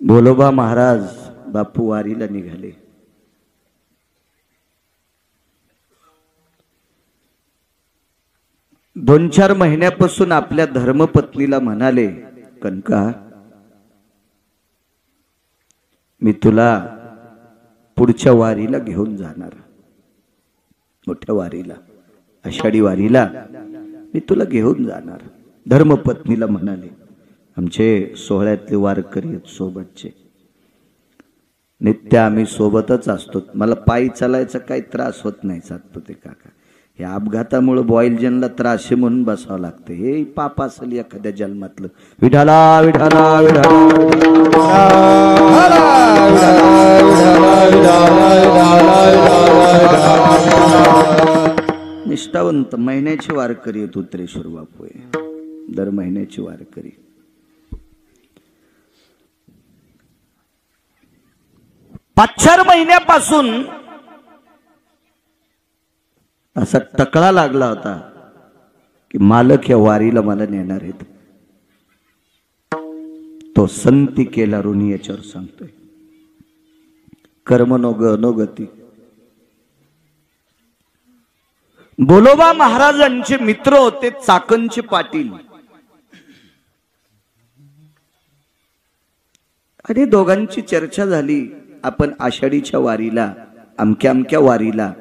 भोलोबा महाराज बापू वारीला निघाले। दोन चार महिन्यापासून आपल्या धर्मपत्नीला म्हणाले, कनका मी तुला पुढच्या वारीला घेऊन जाणार, मोठ्या वारीला, आषाढी वारीला मी तुला घेऊन जाणार। धर्मपत्नीला म्हणाले, आमचे सोहळ्यातले वारकरी आहेत सोबतचे, नित्य आम्ही सोबतच असतो, मला पायी चालायचा काही त्रास होत नाही सातपुते काका, या अपघातामुळे बॉयलजनला त्रास आहे म्हणून बसावं लागतं, हे पाप असेल एखाद्या जन्मातलं। विठाला विठाला निष्ठावंत महिन्याची वारकरी आहेत उत्तरेश्वर बापू आहे, दर महिन्याची वारकरी। पाच चार महिन्यापासून असा टकळा लागला होता की मालक या वारीला मला नेणार आहेत। तो संती केला ऋणी याच्यावर सांगतोय, कर्म नो गती। भोलोबा महाराजांचे मित्र होते चाकणचे पाटील, आणि दोघांची चर्चा झाली, आपण आषाढीच्या वारीला, अमक्या अमक्या वारीला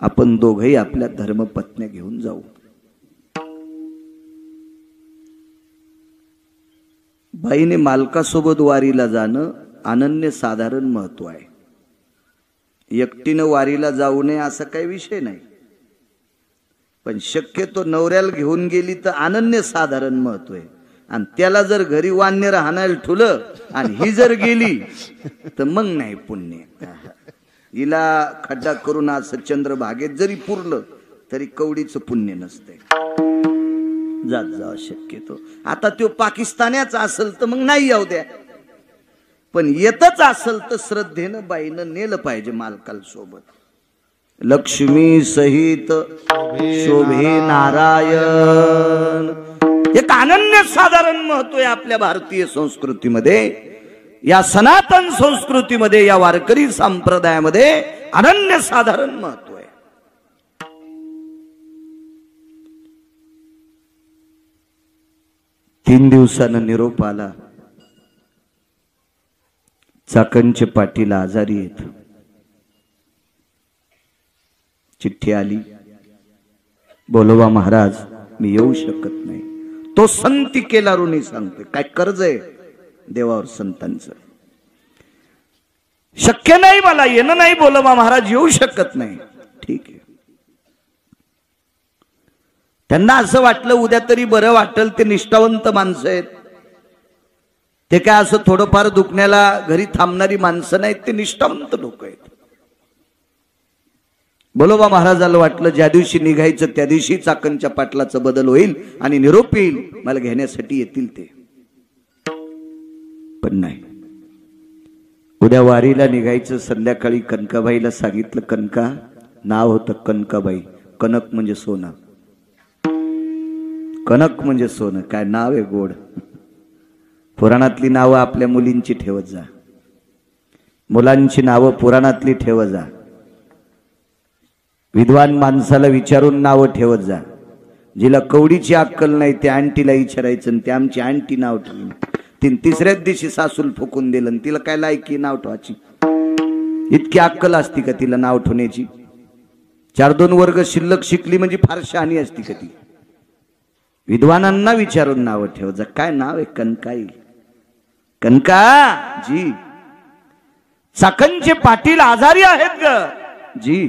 आपण दोघही आपल्या धर्मपत्न्या घेऊन जाऊ। बाईने मालकासोबत वारीला जाणं अनन्य साधारण महत्व आहे, एकटीनं वारीला जाऊ नये असा काही विषय नाही, पण शक्यतो नवऱ्याला घेऊन गेली तर अनन्य साधारण महत्व आहे। आणि त्याला जर घरी वान्य राहण्याला ठुलं आणि ही जर गेली तर मग नाही पुण्य। हिला खड्डा करून असं चंद्रभागेत जरी पुरलं तरी कवडीचं पुण्य नसते, जात जा शक्यतो। आता तो पाकिस्तानाचा असेल तर मग नाही येऊ द्या, पण येतच असेल तर श्रद्धेनं बाईनं नेलं पाहिजे मालकाला सोबत। लक्ष्मी सहित शोभे नारायण, एक अनन्य साधारण महत्व आहे आपल्या भारतीय संस्कृतीमध्ये, या सनातन संस्कृतीमध्ये, या वारकरी संप्रदायामध्ये अनन्य साधारण महत्व आहे। तीन दिवसानं निरोप आला, चाकणचे पाटील आजारी आहेत। चिठ्ठी आली, भोलोबा महाराज मी येऊ शकत नाही। तो संती केला ऋणी सांगतोय, काय कर्ज आहे देवावर संतांचं, शक्य नाही मला येणं, नाही भोलोबा महाराज येऊ शकत नाही। ठीक आहे, त्यांना असं वाटलं उद्या तरी बरं वाटेल, ते निष्ठावंत माणसं आहेत, ते काय असं थोडंफार दुखण्याला घरी थांबणारी माणसं नाहीत, ते निष्ठावंत लोक आहेत। भोलोबा महाराजाला वाटलं ज्या दिवशी निघायचं त्या दिवशी चाकणच्या पाटलाचा बदल होईल आणि निरोप येईल, मला घेण्यासाठी येतील ते, पण नाही। उद्या वारीला निघायचं, संध्याकाळी कनकाबाईला सांगितलं, कनका, नाव होतं कनकाबाई, कनक म्हणजे सोनं, कनक म्हणजे सोनं, काय नाव आहे गोड। पुराणातली नावं आपल्या मुलींची ठेवत जा, मुलांची नावं पुराणातली ठेवत जा, विद्वान माणसाला विचारून नावं ठेवत जा। जिला कवडीची अक्कल नाही त्या आंटीला विचारायचं, ते आमची आंटी नाव ठेवली, तीन तिसऱ्याच दिवशी सासूल फुकून दिलं, तिला काय लायकी नाव ठेवायची, इतकी अक्कल असती का तिला नाव ठेवण्याची? 4-2 वर्ग शिल्लक शिकली म्हणजे फार शहाणी असती का ती? विद्वानांना विचारून नाव ठेव जा। काय नाव आहे? कनकाई, कनका जी। चाकणचे पाटील आजारी आहेत ग जी,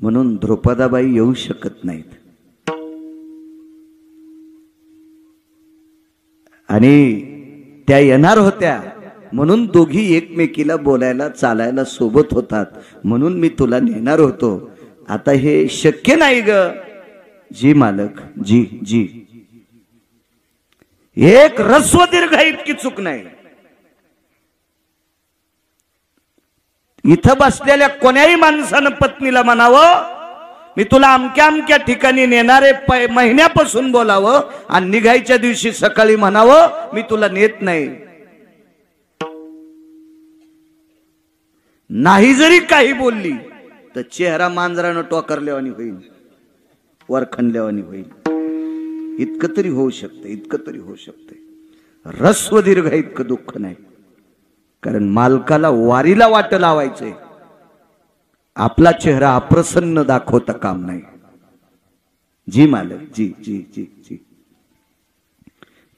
म्हणून द्रौपदाबाई येऊ शकत नाहीत। आणि त्या येणार होत्या म्हणून दोघी एकमेकीला बोलायला चालायला सोबत होतात, म्हणून मी तुला नेणार होतो, आता हे शक्य नाही ग जी मालक, जी जी। एक रस्व दीर्घ इतकी चूक नाही। इथं बसलेल्या कोण्याही माणसानं पत्नीला म्हणावं, मी तुला अमक्या अमक्या ठिकाणी नेणारे महिन्यापासून बोलावं, आणि निघायच्या दिवशी सकाळी म्हणावं मी तुला नेत नाही। नाही जरी काही बोलली तर चेहरा मांजरानं टोकारल्यावानी होईल, वरखंडल्यावानी होईल. इतकं तरी होऊ शकते, इतकं तरी होऊ शकते. रस्व दीर्घ इतकं दुःख नाही, कारण मालकाला वारीला वाट लावायचंय. आपला चेहरा अप्रसन्न दाखवता काम नाही. जी मालक, जी जी जी जी.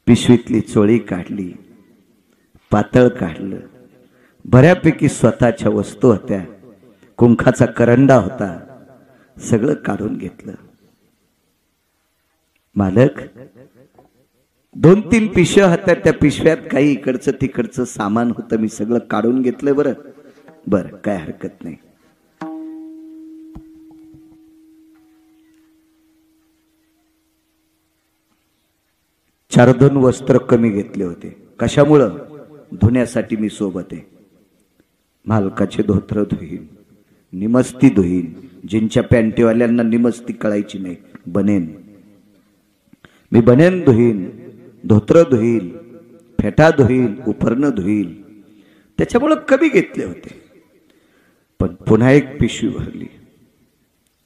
पिशवीतली चोळी काढली, पातळ काढलं, बऱ्यापैकी स्वतःच्या वस्तू होत्या, कुंखाचा करंडा होता, सगळं काढून घेतलं. मालक 2-3 पिशव्या होत्या, त्या पिशव्यात काही इकडचं तिकडचं सामान होतं, मी सगळं काढून घेतलंय. बरं बरं, काय हरकत नाही. चार 2 वस्त्र कमी घेतले होते. कशामुळं? धुण्यासाठी मी सोबत आहे. मालकाचे धोत्र धुईन, निमस्ती धुईन. जिंच्या पॅन्टीवाल्यांना निमस्ती कळायची नाही, बनेन. मी बनेन धुईन, धोत्र धुईल, फेटा धुईल, उपरणं धुईल. त्याच्यामुळं कमी घेतले होते. पण पुन्हा एक पिशवी भरली.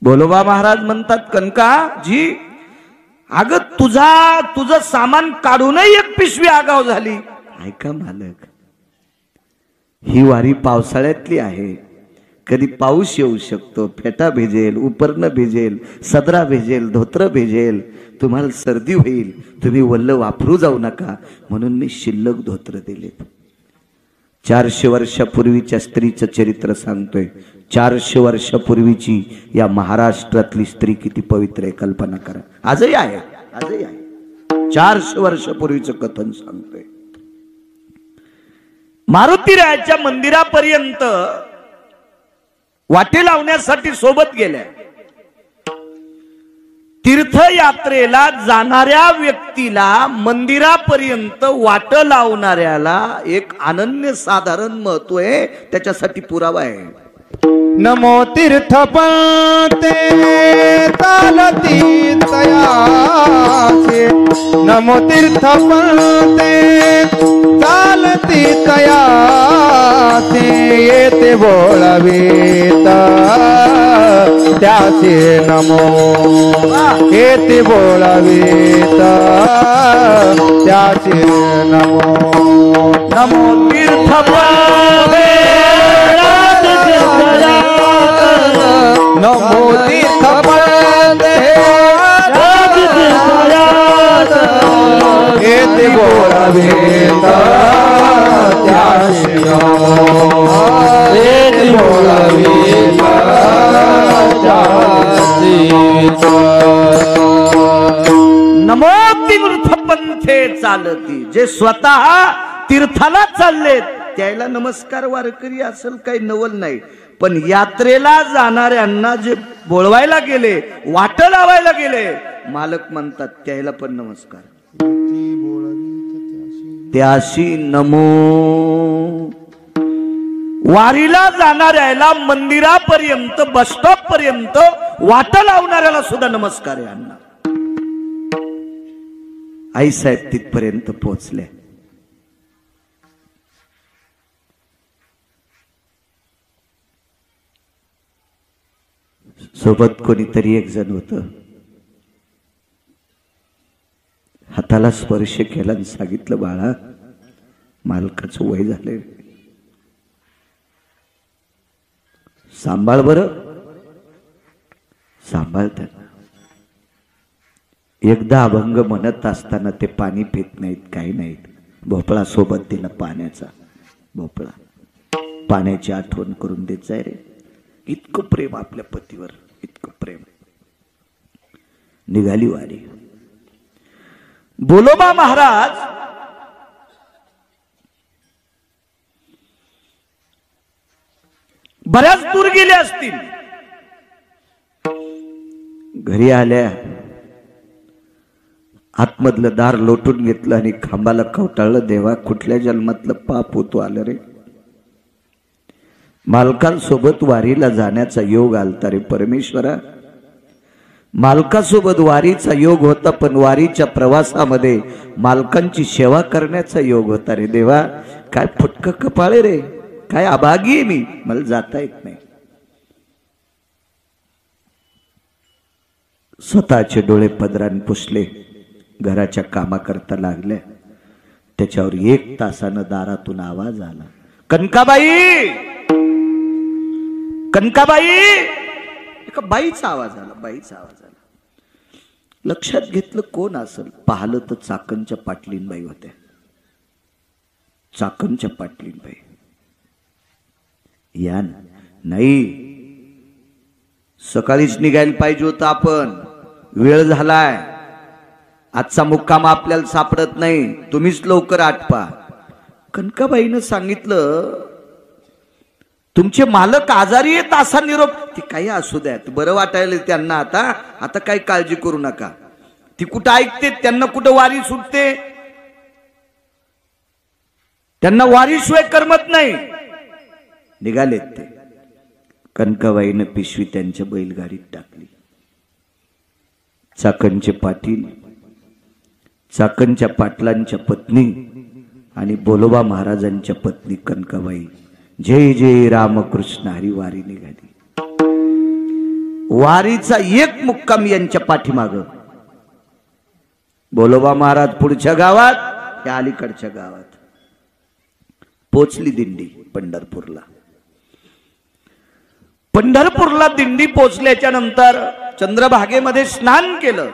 बोलोबा महाराज म्हणतात, कनका जी, अगं तुझं सामान काढूनही एक पिशवी आगाव झाली. ऐका मालक, ही वारी पावसाळ्यातली आहे. कधी पाऊस येऊ शकतो, फेटा भिजेल, उपरणं भिजेल, सदरा भिजेल, धोत्र भिजेल, तुम्हाला सर्दी होईल, तुम्ही वल्ल वापरू जाऊ नका म्हणून मी शिल्लक धोत्र दिलेत. 400 वर्षापूर्वीच्या स्त्रीचं चरित्र सांगतोय. 400 वर्षापूर्वीची या महाराष्ट्रातली स्त्री किती पवित्र आहे, कल्पना करा. आजही आहे, आजही आहे. 400 वर्षापूर्वीचं कथन सांगतोय. मारुतीरायाच्या मंदिरापर्यंत वाटे लावण्यासाठी सोबत गेल्या. तीर्थयात्रेला जाणाऱ्या व्यक्तीला, मंदिरापर्यंत वाट लावणाऱ्याला एक अनन्य साधारण महत्व आहे. त्याच्यासाठी पुरावा आहे. नमो तीर्थपते चालती तयाचे, नमो तीर्थपते चालती तयाचे, येते बोलावेत त्याचे नमो, येते बोलावेत त्याचे नमो. नमो तीर्थपते नमो तीर्थपते येते बोलावेत त्याचे नमो, येते बोलावेत त्याचे. नमो तीर्थपंथे चालती. जे स्वतः तीर्थाला चाललेत त्याला नमस्कार वारकरी असेल काही नवल नाही. पण यात्रेला जाणाऱ्यांना जे बोलवायला गेले, वाट लावायला गेले, मालक म्हणतात त्याला पण नमस्कार. त्याशी नमो. वारीला जाणाऱ्याला, मंदिरापर्यंत, बस स्टॉप पर्यंत वाट लावणाऱ्याला सुद्धा नमस्कार आहे. अण्णा आईसाहेब तिथपर्यंत पोहोचले. सोबत कोणीतरी एक जण होत. हाताला स्पर्श केला आणि सांगितलं, बाळा मालकाचं वय झालंय, सांभाळ बरं, सांभाळ त्यांना. एकदा अभंग म्हणत असताना ते पाणी पित नाहीत, काही नाहीत. भोपळा सोबत दिला, पाण्याचा भोपळा. पाण्याची आठवण करून देत जाय रे. इतकं प्रेम आपल्या पतीवर, इतकं प्रेम. निघाली वारी. बोलोबा महाराज बऱ्याच दूर गेले असतील. घरी आल्या, आतमधलं दार लोटून घेतलं आणि खांबाला कवटाळलं. देवा, कुठल्या जन्मातलं पाप होतो आलं रे. मालकांसोबत वारीला जाण्याचा योग आलता रे परमेश्वरा. मालकासोबत वारीचा योग होता, पण वारीच्या प्रवासामध्ये मालकांची सेवा करण्याचा योग होता रे देवा. काय फुटकं कपाळे रे. काय अभागी आहे मी, मला जाता येत नाही. स्वतःचे डोळे पदराने पुसले, घराच्या कामाकरता लागले. त्याच्यावर 1 तासानं दारातून आवाज आला, कनकाबाई, कनकाबाई. एका बाईचा आवाज आला, बाईचा आवाज आला. लक्षात घेतलं कोण असेल, पाहिलं तर चाकणच्या पाटलीनबाई होत्या. चाकणच्या पाटलीनबाई. या नाही, सकाळीच निघायला पाहिजे होतं आपण, वेळ झालाय, आजचा मुक्काम आपल्याला सापडत नाही, तुम्हीच लवकर आटपा. कनकाबाईनं सांगितलं, तुमचे मालक आजारी आहेत असा निरोप. ती काही असू द्या, बरं वाटायला त्यांना, आता काही काळजी करू नका. ती कुठं ऐकते, त्यांना कुठं वारी सुटते, त्यांना वारीशिवाय करमत नाही. निघालेत ते. कनकाबाईनं पिशवी त्यांच्या बैलगाडीत टाकली. चाकणचे पाटील, चाकणच्या पाटलांच्या पत्नी आणि बोलोबा महाराजांच्या पत्नी कनकाबाई जय जय रामकृष्ण हरी वारी निघाली. वारीचा एक मुक्काम यांच्या पाठीमाग. बोलोबा महाराज पुढच्या गावात, त्या अलीकडच्या गावात. पोचली दिंडी पंढरपूरला. पंढरपूरला दिंडी पोचल्याच्या नंतर चंद्रभागेमध्ये स्नान केलं.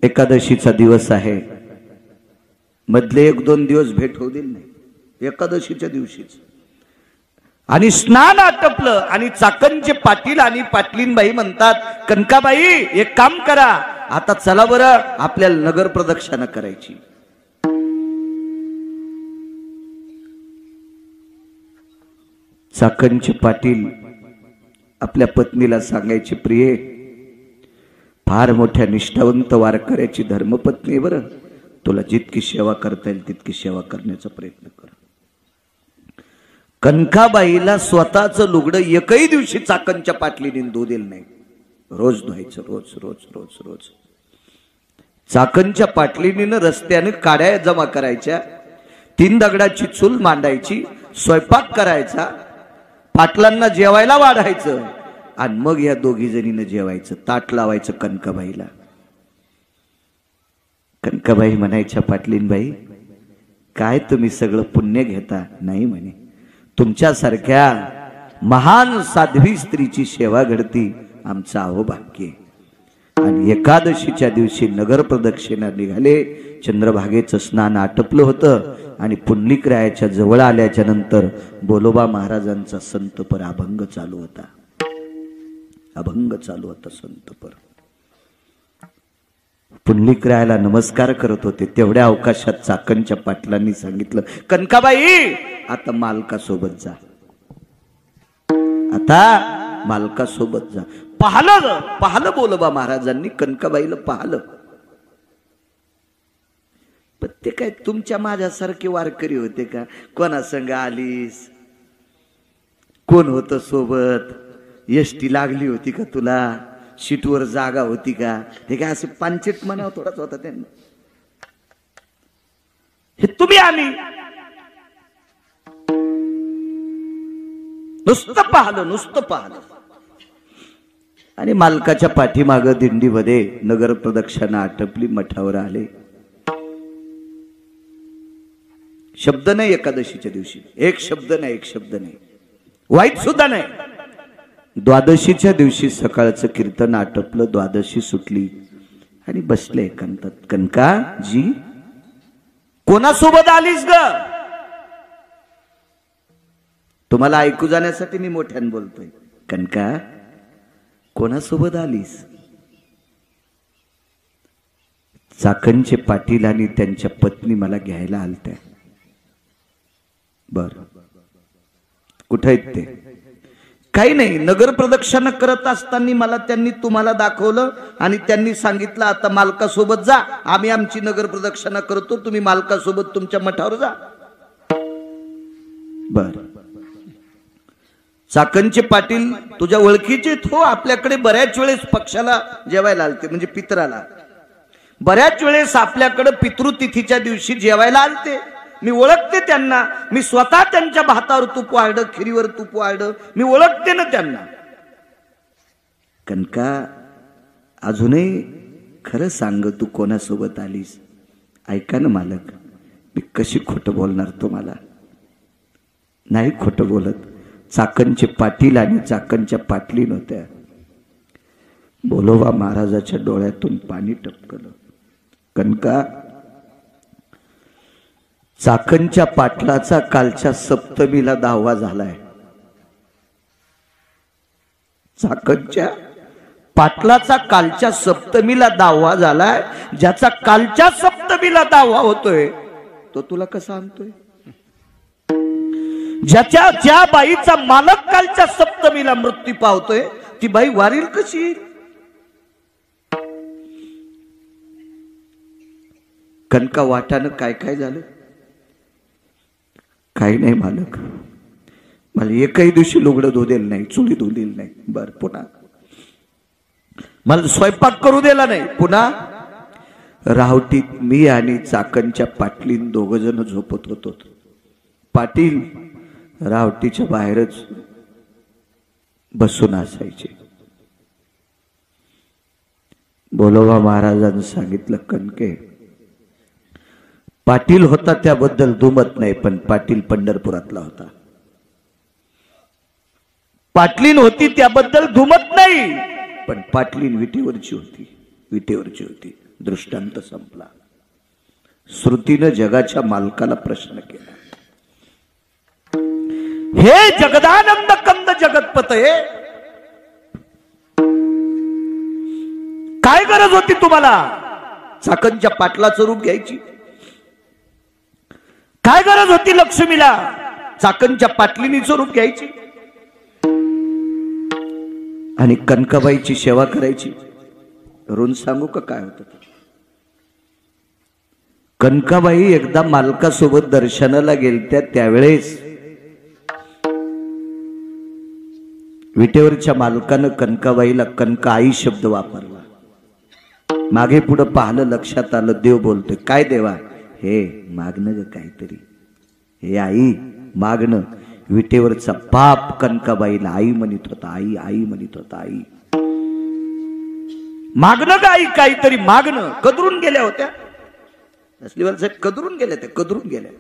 एकादशीचा दिवस आहे, मधले 1-2 दिवस भेट होऊ दिली नाही, एकादशीच्या दिवशीच. आणि स्नान आटपलं आणि चाकणचे पाटील आणि पाटलीनबाई म्हणतात, कनकाबाई एक काम करा, आता चला बरं, आपल्याला नगर प्रदक्षिणा करायची. चाकणचे पाटील आपल्या पत्नीला सांगायचे, प्रिये, फार मोठ्या निष्ठावंत वारकऱ्याची धर्मपत्नी आहे बरं, तुला जितकी सेवा करता येईल तितकी सेवा करण्याचा प्रयत्न कर. कनकाबाईला स्वतःचं लुगडं एकही दिवशी चाकणच्या पाटलीने धुऊ दिलं नाही. रोज धुवायचं, रोज रोज रोज रोज. चाकणच्या पाटलीने रस्त्याने काड्या जमा करायच्या, 3 दगडाची चूल मांडायची, स्वयंपाक करायचा, पाटलांना जेवायला वाढायचं आणि मग या दोघी जणीनं जेवायचं. ताट लावायचं कनकाबाईला. कनकाबाई म्हणायच्या, पाटलीनबाई काय तुम्ही सगळं पुण्य घेता? नाही म्हणे, तुमच्यासारख्या महान साध्वी स्त्रीची सेवा घडती आमचं अहोभाग्य. आणि एकादशीच्या दिवशी नगर प्रदक्षिणा निघाले. चंद्रभागेचं स्नान आटपलं होतं आणि पुंडलिकरायाच्या जवळ आल्याच्या नंतर बोलोबा महाराजांचा संतपर अभंग चालू होता. अभंग चालू होता संतपर. पुंडलिकरायाला नमस्कार करत होते. तेवढ्या अवकाशात चाकणच्या पाटलांनी सांगितलं, कनकाबाई आता मालकासोबत जा, आता मालकासोबत जा. पाहलं बोलोबा महाराजांनी कनकाबाईला पाहलं. पण ते काय तुमच्या माझ्यासारखे वारकरी होते का? कोणा संग आलीस? कोण होत सोबत? एसटी लागली होती का तुला? सीटवर जागा होती का? हे काय असे पांचट म्हणावं थोडाच होता त्यांना. हे तुम्ही आली, नुसतं पाहलं. आणि मालकाच्या पाठीमाग दिंडीमध्ये नगर प्रदक्षिणा आटपली, मठावर आले. शब्द नाही एकादशीच्या दिवशी, एक शब्द नाही, वाईट सुद्धा नाही. द्वादशीच्या दिवशी सकाळचं कीर्तन आटपलं, द्वादशी सुटली आणि बसले एकांतात. कनकाजी कोणासोबत आलीस ग? तुम्हाला ऐकू जाण्यासाठी मी मोठ्याने बोलतोय. कनका कोणासोबत आलीस? चाकणचे पाटील आणि त्यांच्या पत्नी मला घ्यायला आलत्या. बर, कुठे आहेत ते? काही नाही, नगर प्रदक्षिणा करत असताना मला त्यांनी तुम्हाला दाखवलं आणि त्यांनी सांगितलं आता मालकासोबत जा, आम्ही आमची नगर प्रदक्षिणा करतो, तुम्ही मालकासोबत तुमच्या मठावर जा. बर, चाकणचे पाटील तुझ्या ओळखीचे हो, आपल्याकडे बऱ्याच वेळेस पक्षाला जेवायला आलते, म्हणजे पितराला. बऱ्याच वेळेस आपल्याकडे पितृतिथीच्या दिवशी जेवायला आलते, मी ओळखते त्यांना, मी स्वतः त्यांच्या भातावर तूप वाढलं, खिरीवर तूप वाढलं, मी ओळखते ना त्यांना. कनका अजूनही खरं सांग, तू कोणासोबत आलीस? ऐका ना मालक, मी कशी खोटं बोलणार तुम्हाला? नाही खोटं बोलत. चाकणचे पाटील आणि चाकणच्या पाटलीन होत्या. बोलोबा महाराजाच्या डोळ्यातून पाणी टपकलं. कनका, चाकणच्या पाटलाचा कालच्या सप्तमीला 10वा झालाय. चाकणच्या पाटलाचा कालच्या सप्तमीला 10वा झालाय. ज्याचा कालच्या सप्तमीला 10वा होतोय तो तुला कसा आणतोय? ज्या बाईचा मालक कालच्या सप्तमीला मृत्यू पावतोय ती बाई वारील कशी येईल? कनका वाटानं काय काय झालं? काही नाही मालक, मला एकही दिवशी लुगडं धुदेल नाही, चुली धुदेल नाही. बर, पुन्हा मला स्वयंपाक करू दिला नाही. पुन्हा रावटीत मी आणि चाकणच्या पाटलीन 2 जण झोपत होतो. पाटील रावटीच्या बाहेरच बसून असायचे. बोलोबा महाराजांनी सांगितलं, कणके पाटील होता त्याबद्दल दुमत नाही, पण पाटील पंढरपुरातला होता. पाटलीन होती त्याबद्दल दुमत नाही, पण पाटलीन विटेवरची होती, विटेवरची होती. दृष्टांत संपला. श्रुतीनं जगाच्या मालकाला प्रश्न केला, हे जगदानंद कंद जगतपतये, काय गरज होती तुम्हाला चाकणच्या पाटलाचं रूप घ्यायची? काय गरज होती लक्ष्मीला चाकणच्या पाटलिनीचं रूप घ्यायची आणि कनकाबाईची सेवा करायची? ऋण सांगू का काय होतं? कनकाबाई एकदा मालकासोबत दर्शनाला गेलत्या. त्यावेळेस विटेवरच्या मालकानं कनकाबाईला कनकाई शब्द वापरला. मागे पुढे पाहिलं, लक्षात आलं, देव बोलतोय. काय देवा? हे मागणं ग काहीतरी, हे आई मागणं. विटेवरचा बाप कनकाबाईला आई म्हणत होता, आई आई म्हणत होता, आई मागणं ग आई, काहीतरी मागणं. कदरून गेल्या होत्या नसलीवाल साहेब, कदरून गेल्या त्या, कदरून गेल्या.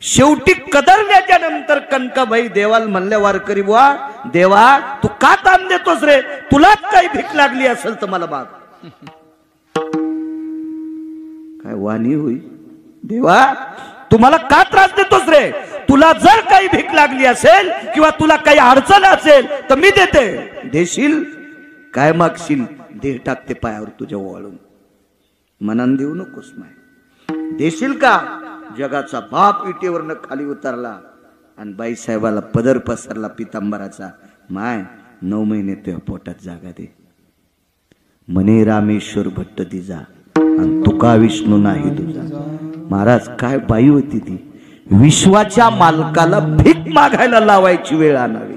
शेवटी कदरल्याच्या नंतर कनकाबाई देवाला म्हणल्या, वारकरी बुवा, देवा तू का ताण देतोस रे? तुलाच काही भीक लागली असेल तर मला माग. काय वाणी होई? देवा तुम्हाला का त्रास देतोस रे? तुला जर काही भीक लागली असेल किंवा तुला काही अडचण असेल तर मी देते. देशील? काय मागशील? देह टाकते पायावर तुझ्या ओवाळून. मनान देऊ नकोस माय. देशील का? जगाचा बाप विटेवरनं खाली उतरला आणि बाईसाहेबाला पदर पसरला पितांबराचा. माय 9 महिने तुझ्या पोटात जागा दे. म्हणे रामेश्वर भट्ट दिजा आणि तुका विष्णू नाही तुझा. महाराज काय बाई होती ती! विश्वाच्या मालकाला भीक मागायला लावायची वेळ आणावी.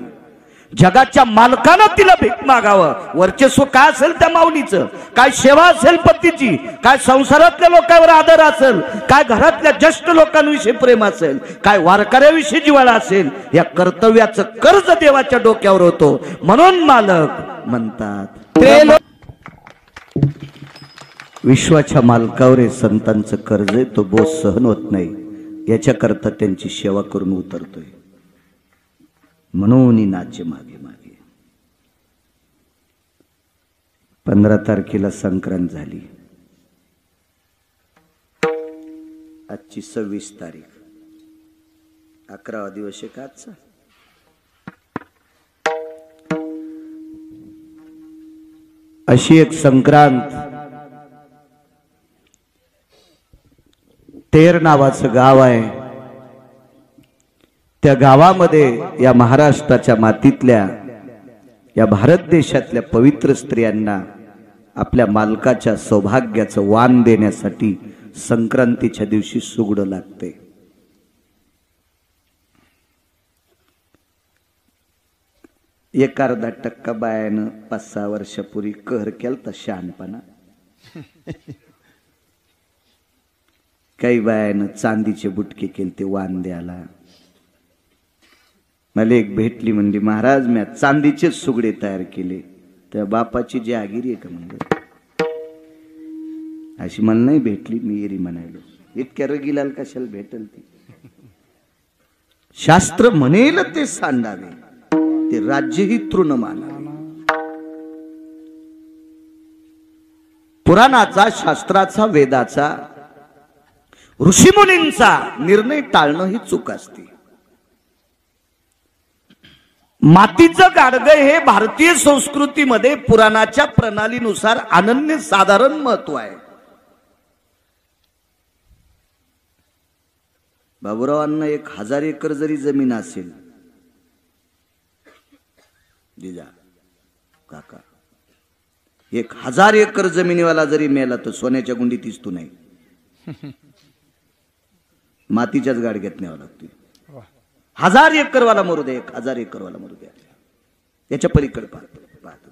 जगाच्या मालकानं तिला भीक मागावं. वर्चस्व काय असेल त्या माऊलीचं, काय सेवा असेल पतीची, काय संसारातल्या लोकांवर आदर असेल, काय घरातल्या ज्येष्ठ लोकांविषयी प्रेम असेल, काय वारकऱ्याविषयी जिव्हाळा असेल, या कर्तव्याचं कर्ज देवाच्या डोक्यावर होतो. म्हणून मालक म्हणतात, विश्वाच्या मालकावर हे संतांचं कर्ज आहे, तो बोज सहन होत नाही. याच्याकरता त्यांची सेवा करून उतरतोय. म्हणून नाचे मागे मागे. 15 तारखेला संक्रांत झाली. आजची 26 तारीख, 11वा दिवस आहे का आजचा? अशी एक संक्रांत. तेर नावाचं गाव आहे. त्या गावामध्ये या महाराष्ट्राच्या मातीतल्या, या भारत देशातल्या पवित्र स्त्रियांना आपल्या मालकाच्या सौभाग्याचं वाण देण्यासाठी संक्रांतीच्या दिवशी सुगडं लागते. एक अर्धा टक्का बायानं 5-6 वर्षापूर्वी कहर केलता शहाणपणा. काही बायानं चांदीचे बुटके केले ते वांद्याला. मला एक भेटली म्हणजे महाराज मी चांदीचेच सुगडे तयार केले. त्या बापाची जहागिरी आहे का म्हणजे अशी मला नाही भेटली. मी एरी म्हणायलो इतक्या रगीलाल कशाला भेटल ती. शास्त्र म्हणेल ते सांडावे ते राज्यही तृण मानावे. पुराणाचा शास्त्राचा वेदाचा ऋषीमुनींचा निर्णय टाळणं ही चूक असते. मातीचं गाडगं हे भारतीय संस्कृतीमध्ये पुराणाच्या प्रणालीनुसार अनन्य साधारण महत्व आहे. बाबूरावांना 1000 एकर जरी जमीन असेल जिजा काका 1000 एकर जमिनीवाला जरी मेला तर सोन्याच्या गुंडीत दिसतो नाही. मातीच्याच गाडग्यात न्यावं लागते. 1000 एकर वाला मरू द्या 1000 एकर वाला मरू द्या याच्या पलीकडे पाहतो.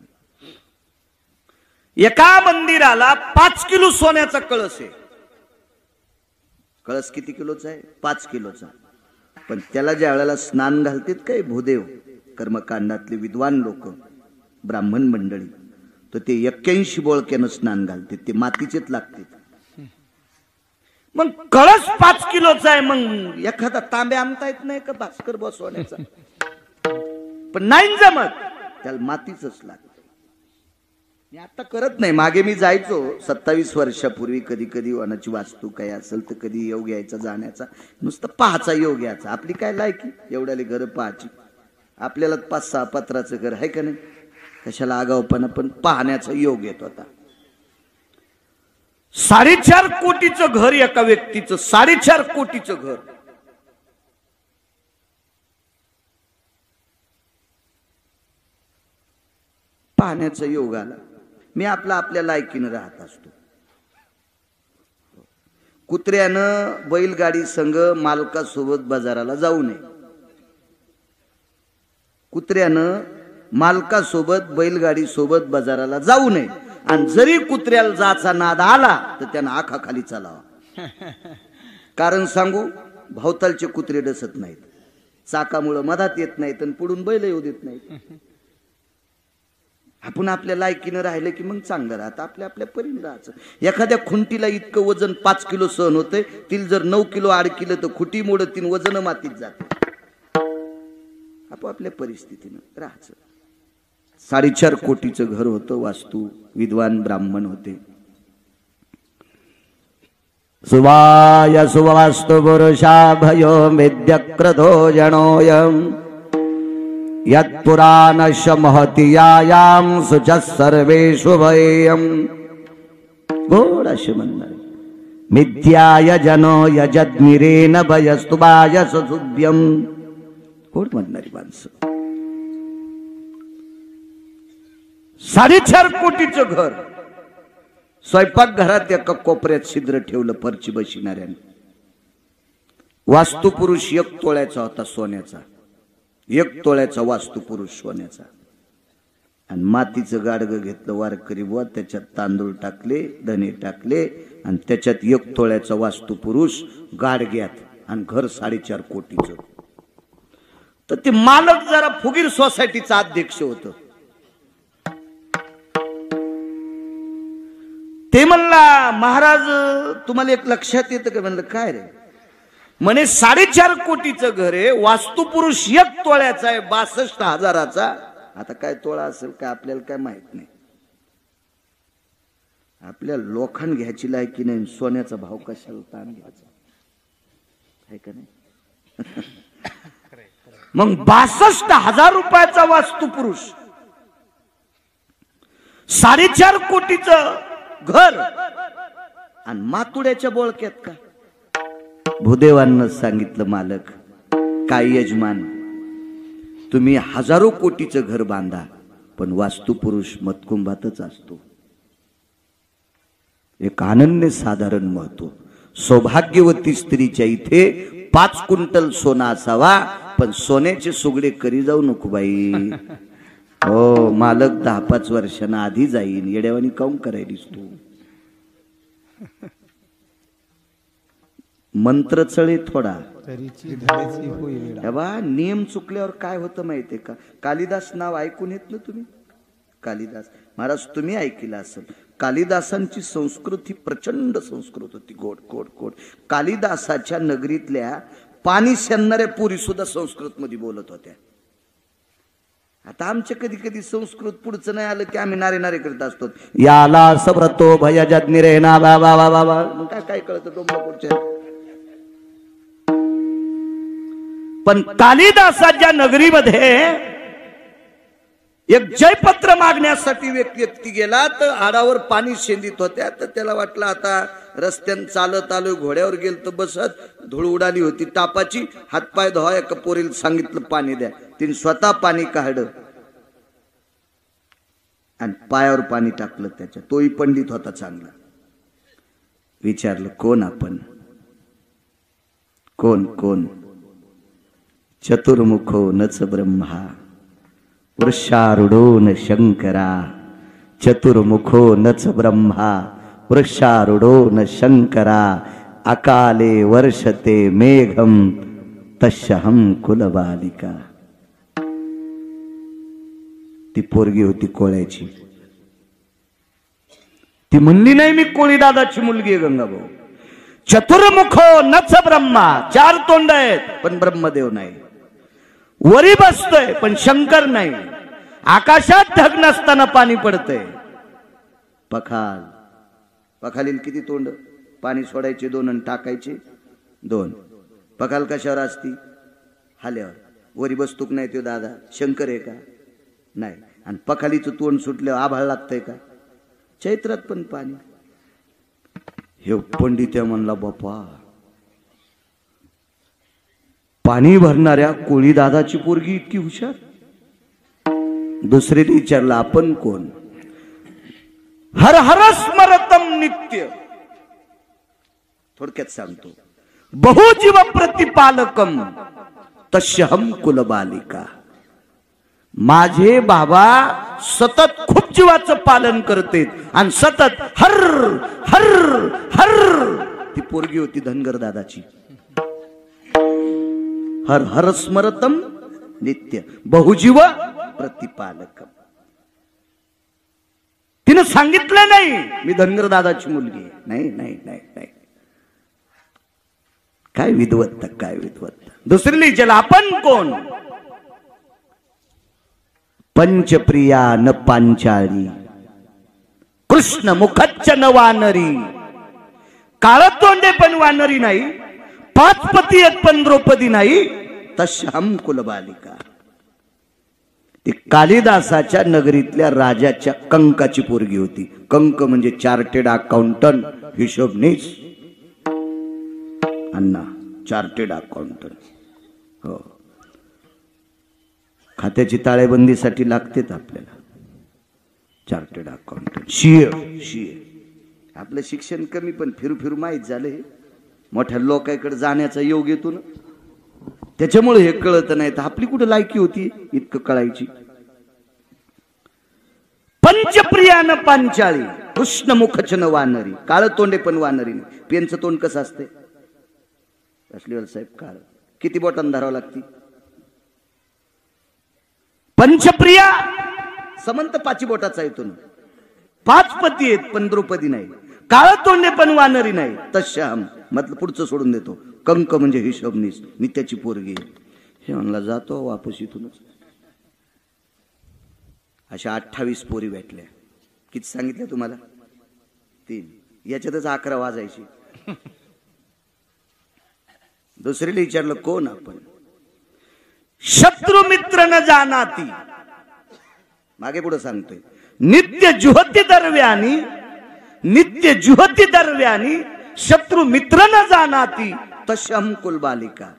एका मंदिराला 5 किलो सोन्याचा कळस आहे. कळस किती किलोचा आहे 5 किलोचा. पण त्याला ज्या वेळेला स्नान घालतात काय भूदेव कर्मकांडातले विद्वान लोक ब्राह्मण मंडळी तर ते 81 बोळक्यानं स्नान घालतात. ते मातीचेच लागतात. मग कळस 5 किलोचा आहे. मग एखादा तांब्या आणता येत नाही का भास्कर बसवण्याचा. पण नाही जमत त्याला मातीच लागत. मी आता करत नाही. मागे मी जायचो 27 वर्षापूर्वी कधी कधी वनाची वास्तू काय असेल तर कधी योग यायचा जाण्याचा नुसतं पाहायचा योग यायचा. आपली काय लायकी एवढ्याले घर पाहायची. आपल्याला 5-6 पत्राचं घर आहे का नाही कशाला आगावपणा. पण पाहण्याचा योग येत होता. 4.5 कोटीचं घर एका व्यक्तीचं 4.5 कोटीचं घर. पाहण्याचा योग आला. मी आपल्या लायकीनं राहत असतो. कुत्र्यानं बैलगाडी संघ मालकासोबत बाजाराला जाऊ नये. कुत्र्यानं मालकासोबत बैलगाडी सोबत बाजाराला जाऊ नये. आणि जरी कुत्र्याला जाचा नाद आला तर त्यानं आखा खाली चालावा. कारण सांगू भोवतालचे कुत्रे डसत नाहीत. चाकामुळं मधात येत नाहीत आणि पुढून बैल येऊ देत नाहीत. आपण आपल्या लायकीनं राहिलं की मग चांगलं राहतं. आपल्या परीने राहायचं. एखाद्या खुंटीला इतकं वजन 5 किलो सहन होतंय. तिला जर 9 किलो अडकिलं तर खुटी मोडत तीन वजन मातीत जाते. आपापल्या परिस्थितीनं राहायचं. 4.5 कोटीचं घर होतं. वास्तू विद्वान ब्राह्मण होते. सुवाय सुवास्तु पुरुषा भयो विद्यक्रतो जनोयम यत्पुराणश महतीयायाम सुच सर्वेषु भयम. गोड असे म्हणणार मिथ्याय जनो यजद्मिरेन भयस्तुभाय सुभ्यम. गोड म्हणणारी माणसं. 4.5 कोटीचं घर. स्वयंपाक घरात एका कोपऱ्यात छिद्र ठेवलं फरची बशिणाऱ्याने. वास्तुपुरुष 1 तोळ्याचा होता सोन्याचा. 1 तोळ्याचा वास्तुपुरुष सोन्याचा. आणि मातीचं गाडगं घेतलं वारकरी बुवा. त्याच्यात तांदूळ टाकले धने टाकले आणि त्याच्यात 1 तोळ्याचा वास्तुपुरुष गाडग्यात. आणि घर 4.5 कोटीचं. तर ते मालक जरा फुगीर सोसायटीचा अध्यक्ष होतं. ते म्हणला महाराज तुम्हाला एक लक्षात येतं का. म्हणलं काय रे. म्हणे 4.5 कोटीचं घर आहे. वास्तुपुरुष 1 तोळ्याचा आहे 62,000चा. आता काय तोळा असेल काय आपल्याला काय माहित नाही. आपल्या लोखंड घ्यायची लायकी नाही. सोन्याचा भाव कशाला ताण घ्यायचा आहे का नाही. मग 62,000 रुपयाचा वास्तुपुरुष 4.5 कोटीचं घर आणि मातुड्याच्या बोळक्यात का. भूदेवांना सांगितलं मालक काय यजमान तुम्ही 1000 कोटीचं घर बांधा पण वास्तुपुरुष मतकुंभातच असतो. एक अनन्य साधारण महत्व. सौभाग्यवती स्त्रीच्या इथे 5 क्विंटल सोना असावा पण सोन्याचे सुगडे करी जाऊ नको बाई. हो मालक 10-5 वर्षांना आधी जाईन. येड्यावानी काऊन करायलीस तू. मंत्र चळे थोडा तरीची धरेची होईल. बा नियम चुकल्यावर काय होतं माहितीये का? कालिदास नाव ऐकून येत ना तुम्ही? कालिदास महाराज तुम्ही ऐकलं असेल. कालिदासांची संस्कृती प्रचंड संस्कृत होती, गोड गोड गोड. कालिदासाच्या नगरीतल्या पाणी शेणणाऱ्या पुरी सुद्धा संस्कृत मध्ये बोलत होत्या. आता आमच्या कधी कधी संस्कृत पुढचं नाही आलं की आम्ही नारे नारे करत असतो. याला सब्रतो भयजज्ञ रे ना बाबा बाबा बाबा काय काय कळतं डोंबळपूरच्या. पण कालिदासाच्या नगरीमध्ये एक जयपत्र मागण्यासाठी व्यक्ती गेला तर आडावर पाणी शेंदीत होत्या. तर त्याला वाटलं आता रस्त्यानं चालत आलो, घोड्यावर गेल तर बसत, धूळ उडाली होती तापाची, हातपाय धुवा. एका पोरीला सांगितलं पाणी द्या, तिने स्वतः पाणी काढलं आणि पायावर पाणी टाकलं त्याच्या. तोही पंडित होता चांगला. विचारलं कोण आपण? कोण कोण? चतुर्मुखो नच ब्रह्मा वृषारूढो न शंकरा. चतुर्मुखो नच ब्रह्मा वृषारूढो न शंकरा. अकाले वर्षते मेघम तस्यहं कुलबालिका. ती पोरगी होती कोळ्याची. ती म्हणली नाही मी कोळी दादाची मुलगी आहे गंगाभाऊ. चतुर्मुखो नच ब्रह्मा, चार तोंड आहेत पण ब्रह्मदेव नाही. वरी बसतोय पण शंकर नाही. आकाशात ढग नसताना पाणी पडतंय. पखाल, पखालील किती तोंड? पाणी सोडायचे 2 आणि टाकायचे 2. पखाल कशावर असती? हाल्यावर. वरी बसतूक नाही तो दादा शंकर आहे का? नाही. आणि पखालीचं तोंड सुटल्यावर आभाळ लागतंय का? चैत्रात पण पाणी. हे पंडित म्हणला बापा पाणी भरणाऱ्या कोळी दादाची पोरगी इतकी हुशार. दुसरीने विचारलं आपण कोण? हर हर स्मरतम नित्य. थोडक्यात सांगतो. बहुजीव प्रतिपालकम तस्यहं कुलबालिका. माझे बाबा सतत खूप जीवाचं पालन करते आणि सतत हर हर हर. ती पोरगी होती धनगर दादाची. हर हर स्मरतम नित्य बहुजीव प्रतिपालक. तिनं सांगितलं नाही मी धनगर दादाची मुलगी. नाही नाही नाही नाही. काय विद्वत्ता, काय विद्वत्ता. दुसरी विचारलं आपण कोण? पंचप्रिया न पांचाळी कृष्ण मुखच्च न वानरी. काळ तोंडे पण वानरी नाही, 5 पती आहेत पण द्रौपदी नाही. तस्यहं कुलबालिका. ती कालिदासाच्या नगरीतल्या राजाच्या कंकाची पोरगी होती. कंक म्हणजे चार्टेड अकाउंटंट, हिशोबनीस. अण्णा चार्टेड अकाउंटंट. हो, खात्याची ताळेबंदीसाठी लागतेच आपल्याला चार्टेड अकाउंटंट. शिये. आपलं शिक्षण कमी पण फिरू फिरू माहीत झाले. मोठ्या लोकांकडे जाण्याचा योग येतो ना, त्याच्यामुळे हे कळत नाही. तर आपली कुठे लायकी होती इतकं कळायची. पंचप्रियान पांचाळी कृष्ण मुखच न वानरी. काळ तोंडे पण वानरी नाही. पेनचं तोंड कसं असते असलीवाल साहेब? काळ. किती बोटांना धरावं लागती? पंचप्रिया समंत 5 बोटाचा येतो ना. 5 पती आहेत पण द्रौपदी नाही. काळ तोंडे पण वानरी नाही. तस्यहं मतलब पुढचं सोडून देतो. कंक म्हणजे हिशोबनीस, नित्याची पोरगी. हे म्हणला जातो वापस इथूनच. अशा 28 पोरी भेटल्या. किती सांगितलं तुम्हाला? 3. याच्यातच 11 वाजायची. दुसरीला विचारलं कोण आपण? शत्रु मित्र न जानाती. मागे पुढे सांगतोय. नित्य जुहती दरव्यानी, नित्य जुहती दरव्यानी शत्रु मित्र न जानाती तस्यहं कुलबालिका.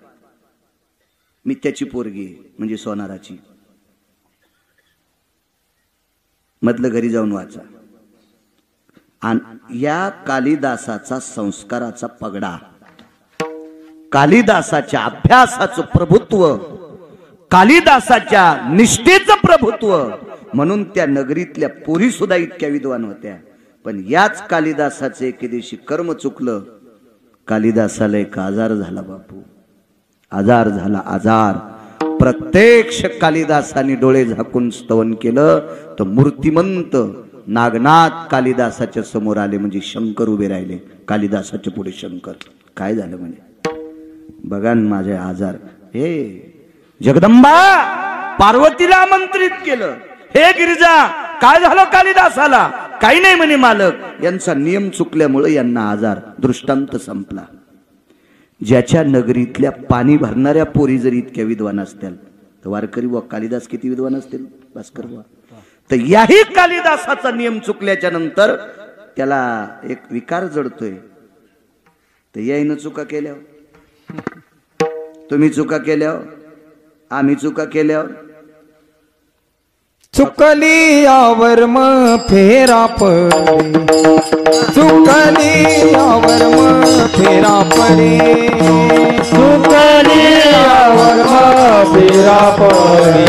मित्याची पोरगी म्हणजे सोनाराची. मधलं घरी जाऊन वाचा. आणि या कालिदासाचा संस्काराचा पगडा, कालिदासाच्या अभ्यासाचं प्रभुत्व, कालिदासाच्या निष्ठेचं प्रभुत्व, म्हणून त्या नगरीतल्या पोरी सुद्धा इतक्या विद्वान होत्या. पण याच कालिदासाचे एके दिवशी कर्म चुकलं कालिदासाला एक आजार झाला बापू, आजार झाला, आजार. प्रत्यक्ष कालिदासाने डोळे झाकून स्तवन केलं तर मूर्तिमंत नागनाथ कालिदासाच्या समोर आले. म्हणजे शंकर उभे राहिले कालिदासाच्या पुढे. शंकर काय झालं म्हणे, बघा माझे आजार. हे जगदंबा पार्वतीला आमंत्रित केलं, हे गिरिजा काय झालं कालिदासाला? काही नाही म्हणे मालक, यांचा नियम चुकल्यामुळे यांना आजार. दृष्टांत संपला. ज्याच्या नगरीतल्या पाणी भरणाऱ्या पोरी जर इतक्या विद्वान असतील तर वारकरी व कालिदास किती विद्वान असतील भास्कर वा. तर याही कालिदासाचा नियम चुकल्याच्या नंतर त्याला एक विकार जडतोय. तर याईनं चुका केल्यावर, तुम्ही चुका केल्यावर, आम्ही चुका केल्यावर, चुकली यावर मग फेरा पडे, चुकली यावर मग फेरा पडे, चुकली यावर मग फेरा पडे,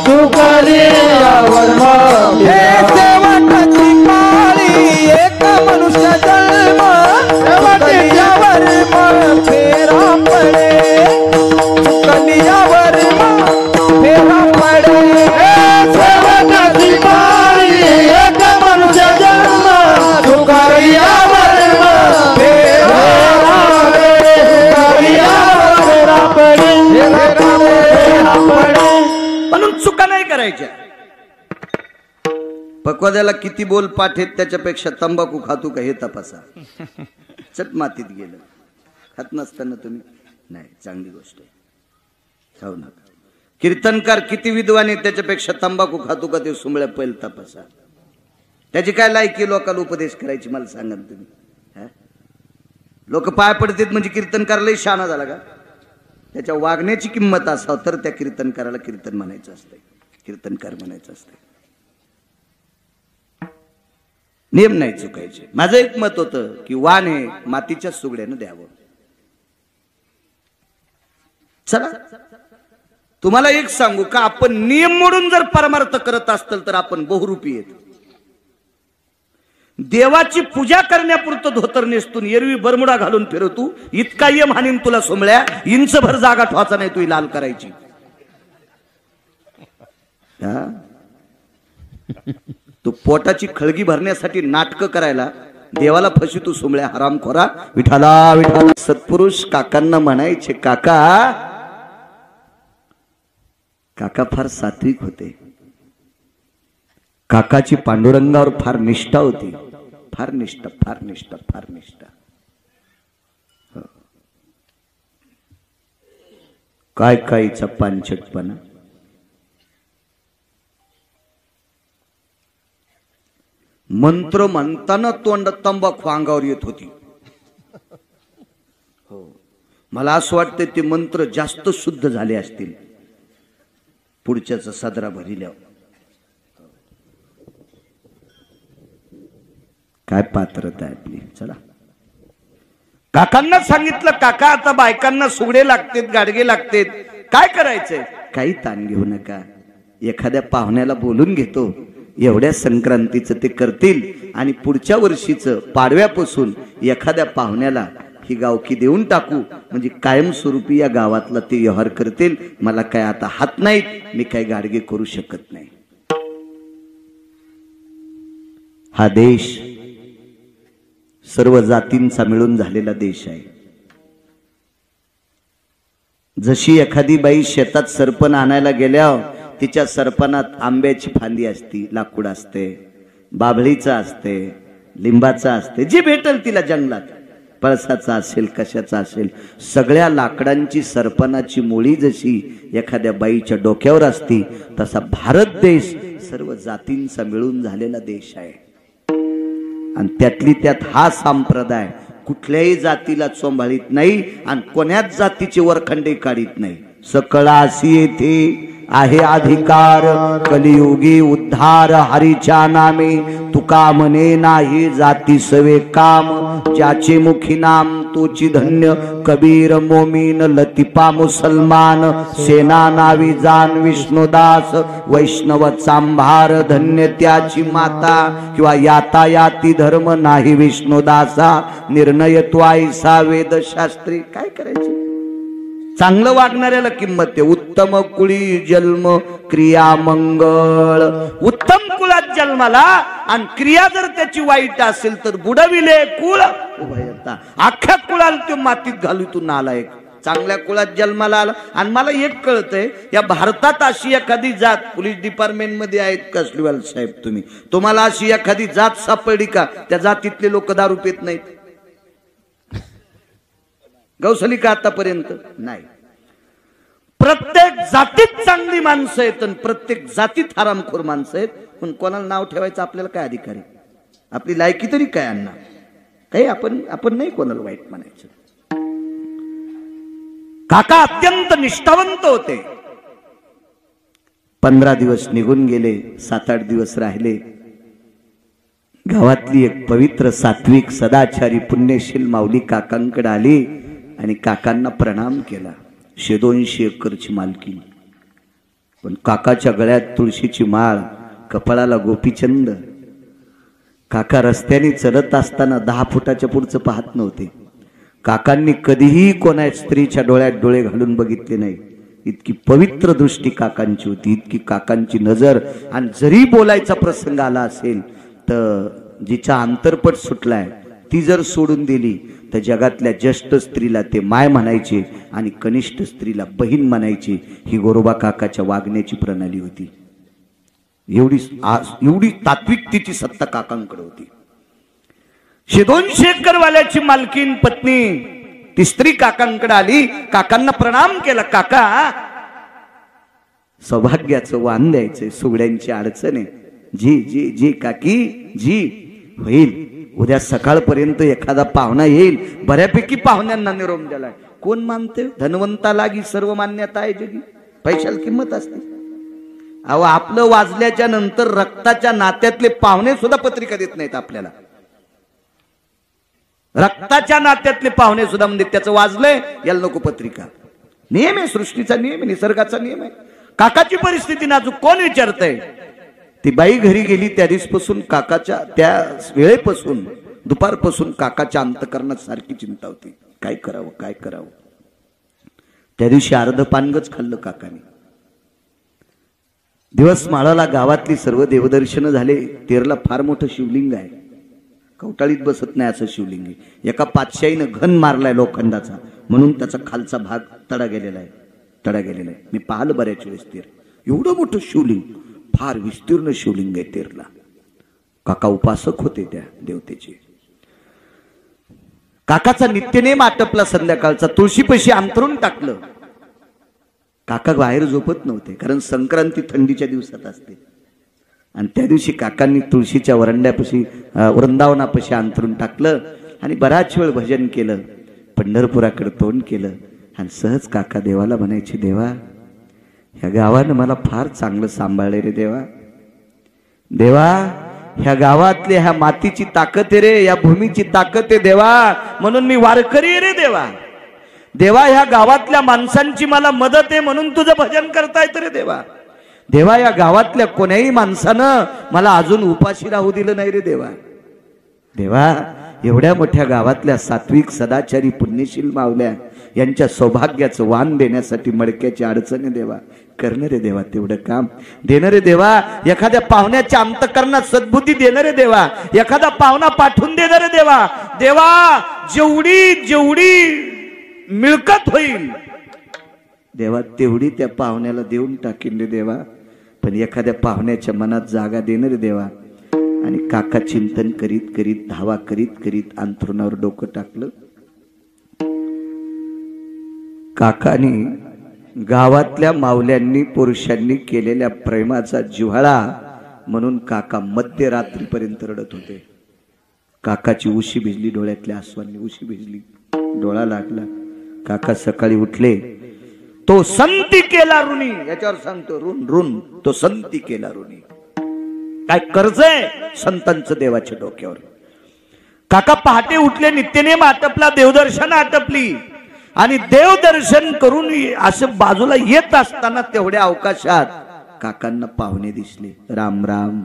चुकली यावर मग शेवटची पाळी एक मनुष्य जन्म, चुकली यावर मग फेरा पडे, चुकली यावर मग फेरा पडे. म्हणून चुका नाही करायच्या. पक्वाद्याला किती बोल पाठ आहेत त्याच्यापेक्षा तंबाखू खातो का हे तपासा. चट मातीत गेलं. खात नसताना तुम्ही नाही, चांगली गोष्ट आहे, खाऊ नका. कीर्तनकार किती विद्वान आहेत त्याच्यापेक्षा तंबाखू खातो का ते सुंबळ्या पहिलं तपासा. त्याची काय लायकी लोकांना उपदेश करायची मला सांगा तुम्ही. लोक पाय पडतात म्हणजे कीर्तनकार लय शहाणा झाला का? त्याच्या वागण्याची किंमत असावं तर त्या कीर्तनकाराला कीर्तन म्हणायचं असतंय, कीर्तनकार म्हणायचं असतंय. नियम नाही चुकायचे. माझं एक मत होतं की वाण हे मातीच्या सुगड्यानं द्यावं. चला तुम्हाला एक सांगू का, आपण नियम मोडून जर परमार्थ करत असतील तर आपण बहुरूपी येत. देवाची पूजा करण्यापुरतं धोतर नेसतून एरवी बरमुडा घालून फिरवतू, इतका यम हानीन तुला सोमळ्या, इंचभर जागा ठवाचा नाही तू लाल करायची. तू पोटाची खळगी भरण्यासाठी नाटकं करायला देवाला फशी तू सोमळ्या हरामखोरा. विठाला विठाला. सत्पुरुष काकांना म्हणायचे, काका काका फार सात्विक होते. काकाची पांडुरंगावर फार निष्ठा होती. फार निष्ठा, फार निष्ठा, फार निष्ठा. काय कायचा पांचटपणा. मंत्र म्हणताना तोंड तंबाखू अंगावर येत होती. हो, मला असं वाटतं ते मंत्र जास्त शुद्ध झाले असतील पुढच्याचा सदरा भरिल्यावर. काय पात्रता आहे आपली. चला काकांना सांगितलं, काका आता बायकांना सुगडे लागतेत, गाडगे लागतेत, काय करायचंय? काही ताण घेऊ नका, एखाद्या पाहुण्याला बोलून घेतो, एवढ्या संक्रांतीचं ते करतील आणि पुढच्या वर्षीचं पाडव्यापासून एखाद्या पाहुण्याला ही गावकी देऊन टाकू, म्हणजे कायमस्वरूपी या गावातला ते व्यवहार करतील. मला काय आता हात नाहीत, मी काय गाडगे करू शकत नाही. हा देश सर्व जातींचा मिळून झालेला देश आहे. जशी एखादी बाई शेतात सरपण आणायला गेल्यावर तिच्या सरपणात आंब्याची फांदी असती, लाकूड असते, बाभळीचा असते, लिंबाचा असते, जे भेटल तिला जंगलात, पळसाचा असेल, कशाचा असेल, सगळ्या लाकडांची सरपणाची मुळी जशी एखाद्या बाईच्या डोक्यावर असती, तसा भारत देश सर्व जातींचा मिळून झालेला देश आहे. आणि त्यातली त्यात हा संप्रदाय कुठल्याही जातीला चोंभाळीत नाही आणि कोण्याच जातीचे वरखंडे काढीत नाही. सकळासी येथे आहे अधिकार, कलियुगी उद्धार उद्धार हरीच्या नामे, तुका म्हणे नाही जाती सवे काम, ज्याचे मुखी नाम तोची धन्य, कबीर मोमीन लतिपा मुसलमान, सेना नावी जान विष्णुदास, वैष्णव चांभार धन्य त्याची माता, किंवा यातायाती धर्म नाही विष्णुदासा, निर्णय त्वाईसा वेदशास्त्री. काय करायचं? चांगलं वागणाऱ्याला किंमत आहे. उत्तम कुळी जन्म क्रिया मंगळ. उत्तम कुळात जन्माला आणि क्रिया जर त्याची वाईट असेल तर बुडविले कुळ उभयता. अख्ख्या कुळाला तो मातीत घालू तू नालायक. चांगल्या कुळात जन्माला आला. आणि मला एक कळतंय, या भारतात अशी एखादी जात, पोलीस डिपार्टमेंट मध्ये आहेत कसलीवाल साहेब तुम्ही, तुम्हाला अशी एखादी जात सापडली का त्या जातीतले लोक दारू पित नाहीत? गौसली का आतापर्यंत नाही. प्रत्येक जातीत चांगली माणसं आहेत आणि प्रत्येक जातीत हरामखोर माणसं आहेत. पण कोणाला नाव ठेवायचं आपल्याला काय अधिकार आहे? आपली लायकी तरी काय अण्णा? काही आपण नाही कोणाला वाईट म्हणायचं. काका अत्यंत निष्ठावंत होते. 15 दिवस निघून गेले, 7-8 दिवस राहिले. गावातली एक पवित्र सात्विक सदाचारी पुण्यशील माऊली काकांकडे आली आणि काकांना प्रणाम केला. 100-200 एकरची मालकी, पण काकाच्या गळ्यात तुळशीची माळ, कपाळाला गोपीचंद. काका रस्त्याने चलत असताना 10 फुटाच्या पुढचं पाहत नव्हते. काकांनी कधीही कोणा स्त्रीच्या डोळ्यात डोळे घालून बघितले नाही. इतकी पवित्र दृष्टी काकांची होती, इतकी काकांची नजर. आणि जरी बोलायचा प्रसंग आला असेल तर जिचा अंतरपट सुटलाय ती जर सोडून दिली तर जगातल्या ज्येष्ठ स्त्रीला ते माय म्हणायचे आणि कनिष्ठ स्त्रीला बहीण म्हणायचे. ही गोरोबा काकाच्या वागण्याची प्रणाली होती. एवढी तात्विकतेची सत्ता काकांकडे होती. 100-200 एकरवाल्याची मालकीन पत्नी ती स्त्री काकांकडे आली, काकांना प्रणाम केला. काका, सौभाग्याचं वाण द्यायचंय, सुगड्यांची अडचण आहे. जी जी जी काकी जी, होईल. उद्या सकाळपर्यंत एखादा पाहुणा येईल. बऱ्यापैकी पाहुण्यांना निरोप दिलाय. कोण मानते? धनवंता लागी सर्व मान्यता आहे जगी. पैशाला किंमत असते. अहो, आपलं वाजल्याच्या नंतर रक्ताच्या नात्यातले पाहुणे सुद्धा पत्रिका देत नाहीत आपल्याला. रक्ताच्या नात्यातले पाहुणे सुद्धा म्हणजे त्याचं वाजलंय याला नको पत्रिका. नियम आहे, सृष्टीचा नियम आहे, निसर्गाचा नियम आहे. काकाची परिस्थिती नाजूक. कोण विचारतंय? ती बाई घरी गेली त्या दिवसपासून काकाच्या, त्या वेळेपासून दुपारपासून काकाच्या अंतकरणात सारखी चिंता होती. काय करावं, काय करावं. त्या दिवशी अर्ध पानगच खाल्लं काकाने. दिवस माळाला गावातली सर्व देवदर्शन झाले. तेरला फार मोठं शिवलिंग आहे, कवटाळीत बसत नाही असं शिवलिंग आहे. एका पातशाहीनं घन मारलाय लोखंडाचा, म्हणून त्याचा खालचा भाग तडा गेलेला आहे. मी पाहिलं बऱ्याच वेळेस तेर. एवढं मोठं शिवलिंग, फार विस्तीर्ण शिवलिंग आहे तेरला. काका उपासक होते त्या देवतेचे. काकाचा नित्यनेम आटपला संध्याकाळचा. तुळशीपाशी अंतरून टाकलं. काका बाहेर झोपत नव्हते, कारण संक्रांती थंडीच्या दिवसात असते. आणि त्या दिवशी काकांनी तुळशीच्या वरंड्यापाशी, वृंदावनापाशी अंतरून टाकलं आणि बराच वेळ भजन केलं. पंढरपुराकडे तोंड केलं आणि सहज काका देवाला म्हणायचे, देवा, ह्या गावानं मला फार चांगलं सांभाळले रे देवा. देवा, ह्या गावातल्या ह्या मातीची ताकद आहे रे, या भूमीची ताकद आहे देवा, म्हणून मी वारकरी आहे रे देवा. देवा, ह्या गावातल्या माणसांची मला मदत आहे म्हणून तुझं भजन करता येतं रे देवा. देवा, या गावातल्या कोण्याही माणसानं मला अजून उपाशी राहू दिलं नाही रे देवा. देवा, एवढ्या मोठ्या गावातल्या सात्विक सदाचारी पुण्यशील मावल्या यांच्या सौभाग्याचं वाण देण्यासाठी मडक्याची अडचणी देवा. करणं रे देवा तेवढं काम. देणं रे देवा, एखाद्या पाहुण्याच्या अंतकरणात सद्बुद्धी देणं रे देवा. एखादा पाहुणा पाठवून देणं रे देवा. देवा, जेवढी मिळकत होईल देवा तेवढी त्या पाहुण्याला देऊन टाकीन रे देवा. पण एखाद्या पाहुण्याच्या मनात जागा देणं रे देवा. आणि काका चिंतन करीत करीत, धावा करीत करीत अंथरुणावर डोकं टाकलं. काकानी गावातल्या मावल्यांनी पुरुषांनी केलेल्या प्रेमाचा जिव्हाळा म्हणून काका मध्यरात्रीपर्यंत रडत होते. काकाची उशी भिजली, डोळ्यातल्या आसवांनी उशी भिजली, डोळा लागला. काका सकाळी उठले. तो संती केला ऋणी, याच्यावर सांगतो ऋण ऋण, तो संती केला ऋणी. काय कर्ज आहे संतांचं देवाच्या डोक्यावर. काका पहाटे उठले, नित्यनेम आटपला, देवदर्शन आटपली आणि देवदर्शन करून असं बाजूला येत असताना तेवढ्या अवकाशात काकांना पाहुणे दिसले. राम राम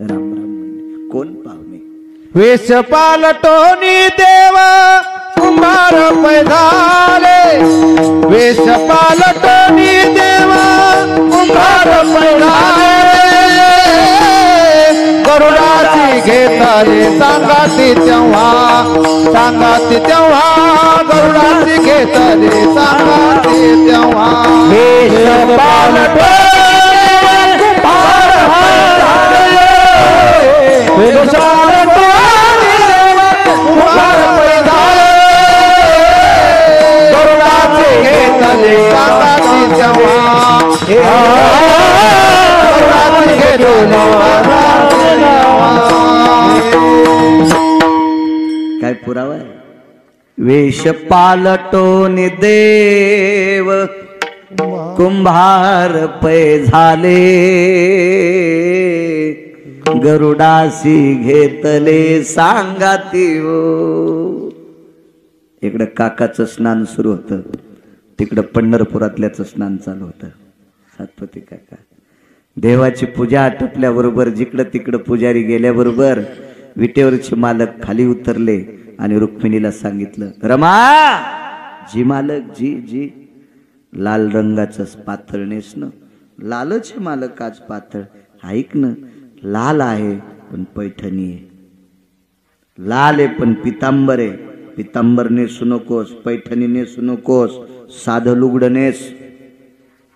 राम राम म्हणले. कोण पाहुणे? वेश पालटोनी देवा कुंभार पैधाले, वेश पालटोनी देवा कुंभार पैधाले, गरुडाची घेताले सांगाती तेव्हा, सांगाती तेव्हा, गरुडाची घेताले सांगाती तेव्हा. वेश पालटोनी कुंभार पैधाले, वेश पालटोनी देवा कुंभार पैधाले, गरुडाची घेताले सांगाती तेव्हा, गरुडाची घेताले. काय पुरावा आहे? वेश पालटोन देव कुंभार पै झाले, गरुडासी घेतले सांगाती हो. इकडं काकाचं स्नान सुरू होतं, तिकडं पंढरपुरातल्याचं स्नान चालू होतं. सातपती काका देवाची पूजा आटपल्याबरोबर जिकडं तिकडं पुजारी गेल्याबरोबर विटेवरचे मालक खाली उतरले आणि रुक्मिणीला सांगितलं, रमा जी मालक जी जी लाल रंगाचं पातळ नेसणं. लालच आहे मालक आज पातळ. ऐक ना, लाल आहे पण पैठणी आहे, लाल आहे पण पितांबर आहे. पितांबर नेसू नकोस, पैठणी नेसू नकोस, साधं लुगडं नेस.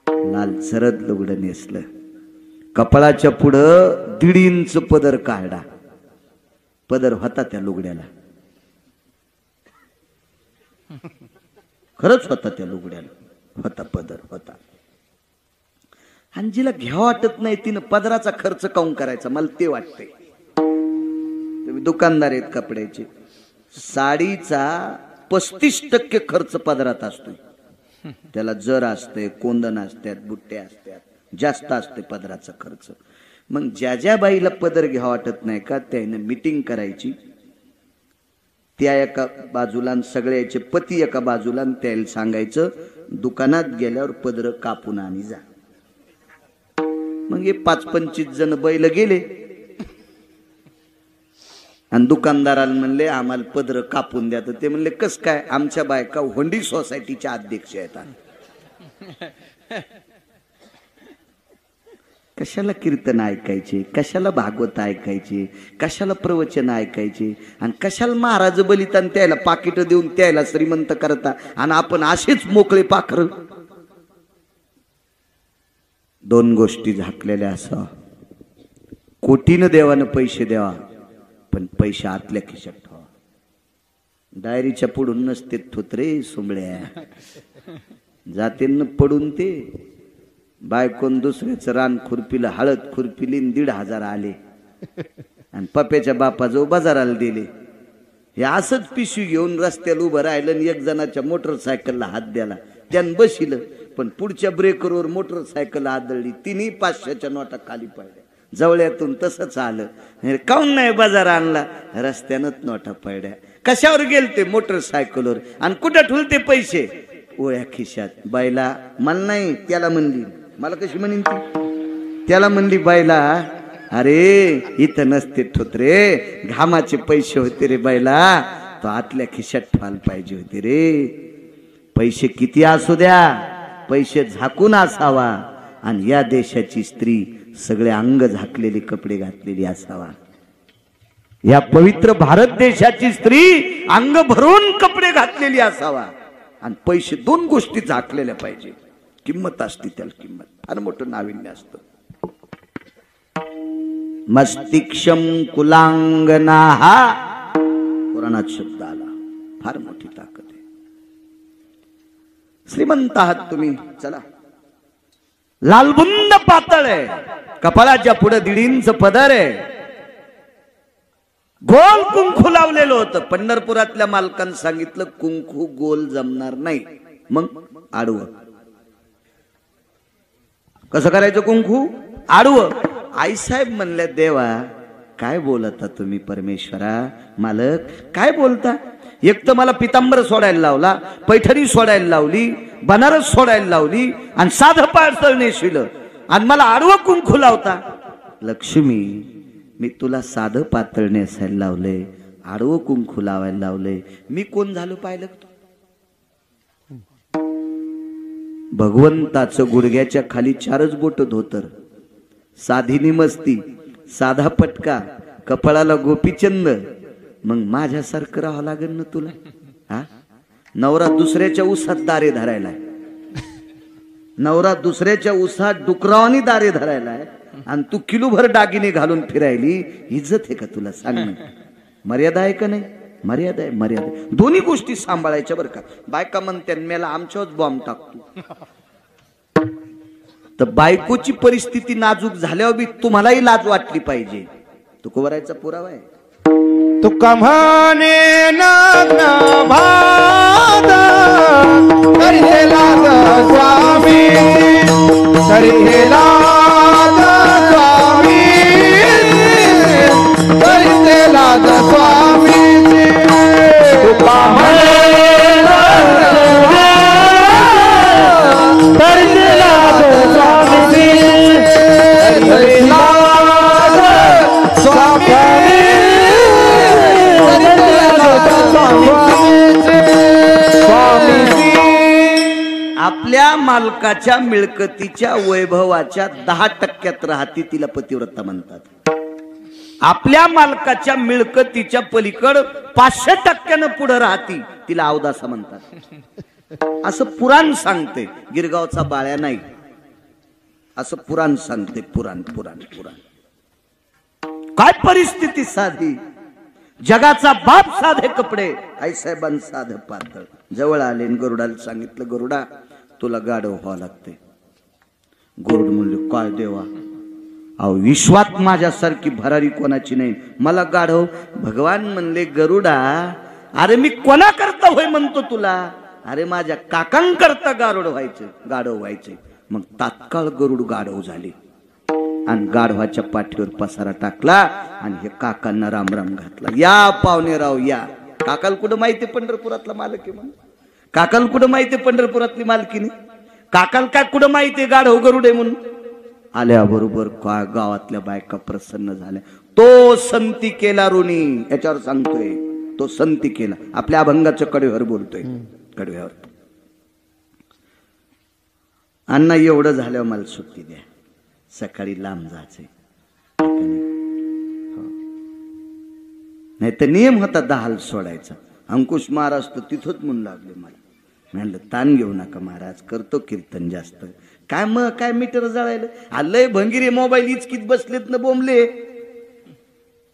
लाल सरद लुगडं नेसलं. कपाळाच्या पुढं 1.5 इंच पदर काढला. पदर होता त्या लुगड्याला, खरंच होता त्या लुगड्याला, होता पदर होता. आणि जिला घ्यावं वाटत नाही तिनं पदराचा खर्च काऊन करायचा, मला ते वाटतंय. तुम्ही दुकानदार आहेत कपड्याचे, साडीचा 35% खर्च पदरात असतो. त्याला जर असते, कोंदण असतात, बुट्टे असतात, जास्त असते पदराचा खर्च. मग ज्या ज्या बाईला पदर घ्यावा वाटत नाही का त्याने मीटिंग करायची, त्या एका बाजूला सगळ्याचे पती एका बाजूला, त्याला सांगायचं दुकानात गेल्यावर पदर कापून आणि जा. मग हे 25 जण बैल गेले आणि दुकानदाराला म्हणले आम्हाला पदर कापून द्या. तर ते म्हणले कस काय? आमच्या बायका होंडी सोसायटीच्या अध्यक्ष आहेत. कशाला कीर्तन ऐकायचे, कशाला भागवत ऐकायचे, कशाला प्रवचन ऐकायचे, आणि कशाला महाराज बलितान त्याला पाकिट देऊन त्याला श्रीमंत करता आणि आपण असेच मोकळे पाखर. 2 गोष्टी झाकलेल्या असा. कोटीनं देवानं पैसे द्यावा पण पैसे आतल्या खिशात ठेवा. डायरीच्या पुढून नसते थोत्रे सुंबळ्या, जाते न पडून. ते बायकोन दुसऱ्याचं रान खुरपीला, हळद खुरपिली, 1,500 आले आणि पप्याच्या बापाजवळ बाजाराला दिले. हे असंच पिशवी घेऊन रस्त्याला उभं राहिलं आणि एक जणाच्या मोटरसायकलला हात द्याला, त्यानं बसिलं पण पुढच्या ब्रेकरवर मोटरसायकल आदळली, 3 500च्या नोटा खाली पडल्या. जवळ्यातून तसंच आलं, काऊन नाही बाजार आणला? रस्त्यानंच नोटा पडल्या. कशावर गेलते? मोटरसायकलवर. आणि कुठं ठुलते पैसे? ओळ्या खिशात. बायला मला नाही, त्याला म्हणली. मला कशी म्हणीन ती? त्याला म्हणली बायला, अरे इथं नसते ठोत्रे, घामाचे पैसे होते रे बायला, तो आतल्या खिशात ठेवायला पाहिजे होते रे. पैसे किती असू द्या, पैसे झाकून असावा. आणि या देशाची स्त्री सगळे अंग झाकलेले कपडे घातलेली असावा. या पवित्र भारत देशाची स्त्री अंग भरून कपडे घातलेली असावा. आणि पैसे 2 गोष्टी झाकलेल्या पाहिजे. किंमत असते त्याला, किंमत फार मोठं नाविन्य असतं. मस्तिष्कम कुलांगना हा पुराणात शब्द आला, फार मोठी ताकद आहे. श्रीमंत आहात तुम्ही, चला. लालबुंद पातळ आहे, कपाळाच्या पुढे 1.5 इंच पदर आहे, गोल कुंकू लावलेलं होतं. पंढरपुरातल्या मालकांनी सांगितलं कुंकू गोल जमणार नाही, मग आडवं. कसं करायचं कुंकू? आडवं. आईसाहेब म्हणले, देवा काय बोलता तुम्ही परमेश्वरा, मालक काय बोलता? एक तर मला पितांबर सोडायला लावला, पैठणी सोडायला लावली, बनारस सोडायला लावली आणि साधं पाळसळ नेसविलं आणि मला आडवं कुंकू लावता. लक्ष्मी, मी तुला साधं पातळ नेसायला लावले, आडवं कुंकू लावायला लावले, मी कोण झालो पाहिलं? भगवंताचं गुडघ्याच्या खाली 4च बोट धोतर, साधी निमस्ती, साधा पटका, कपाळाला गोपीचंद. मग माझ्यासारखं राहावं लागेल ना तुला? हा, नवरा दुसऱ्याच्या उसात दारे धरायलाय, नवरा दुसऱ्याच्या उसात डुकरावानी दारे धरायलाय आणि तू किलोभर दागिने घालून फिरायली. इज्जत आहे का तुला? सांग ना. मर्यादा आहे का नाही? मर्यादा आहे, मर्यादा. दोन्ही गोष्टी सांभाळायच्या बरं का. बायका म्हणते मेला आमच्याच बॉम्ब टाकतो, तर बायकोची परिस्थिती नाजूक झाल्यावर बी तुम्हालाही लाज वाटली पाहिजे. तुकोबरायचा पुरावा आहे. तुका म्हणे नाथ भाद तरी लाज स्वामी, तरी लाज स्वामी, तरी लाज स्वामी. तुका म्हणे तरी लाज स्वामी, तरी लाज स्वामी. आपल्या मालकाच्या मिळकतीच्या वैभवाच्या 10% राहती तिला पतिव्रता म्हणतात. आपल्या मालकाच्या मिळकतीच्या पलीकड 500% पुढे राहती तिला अवदासा म्हणतात. असं पुराण सांगते, गिरगावचा बाळ्या नाही, असं पुराण सांगते. पुराण पुराण पुराण. काय परिस्थिती साधी, जगाचा बाप साधे कपडे, आईसाहेबां साधं पातळ. जवळ आले गरुडाला सांगितलं, गरुडा तुला गाढव व्हावं लागते. गरुड म्हणले, काय देवा, अहो विश्वात माझ्यासारखी भरारी कोणाची नाही, मला गाढव. भगवान म्हणले, गरुडा अरे मी कोणाकरता होय म्हणतो तुला? अरे माझ्या काकांकरता गाढव व्हायचे, गाढव व्हायचे. मग तात्काळ गरुड गाढव झाले आणि गाढवाच्या पाठीवर पसारा टाकला आणि हे काकांना राम राम घातला. या पाहुणेराव या. काकाला कुठं माहिती पंढरपुरातला मालक आहे म्हणून? काकाला कुठं माहिती पंढरपुरातली मालकीने? काकाला काय कुठं माहिती गाढव गरुड आहे म्हणून? आल्याबरोबर काय गावातल्या बायका प्रसन्न झाल्या. तो संती केला ऋणी, याच्यावर सांगतोय, तो संती केला. आपल्या अभंगाच्या कडव्यावर बोलतोय, कडव्यावर. अण्णा एवढं झाल्यावर मला सुट्टी द्या, सकाळी लांब जायचंय. नाही तर नियम होता 10 सोडायचा. अंकुश महाराज तर तिथंच म्हणून लागले मला. म्हणलं ताण घेऊ नका महाराज, करतो कीर्तन जास्त. काय मग काय मीटर जळायला आलंय? भंगिरे मोबाईल इचकीत बसलेत ना बोंबले,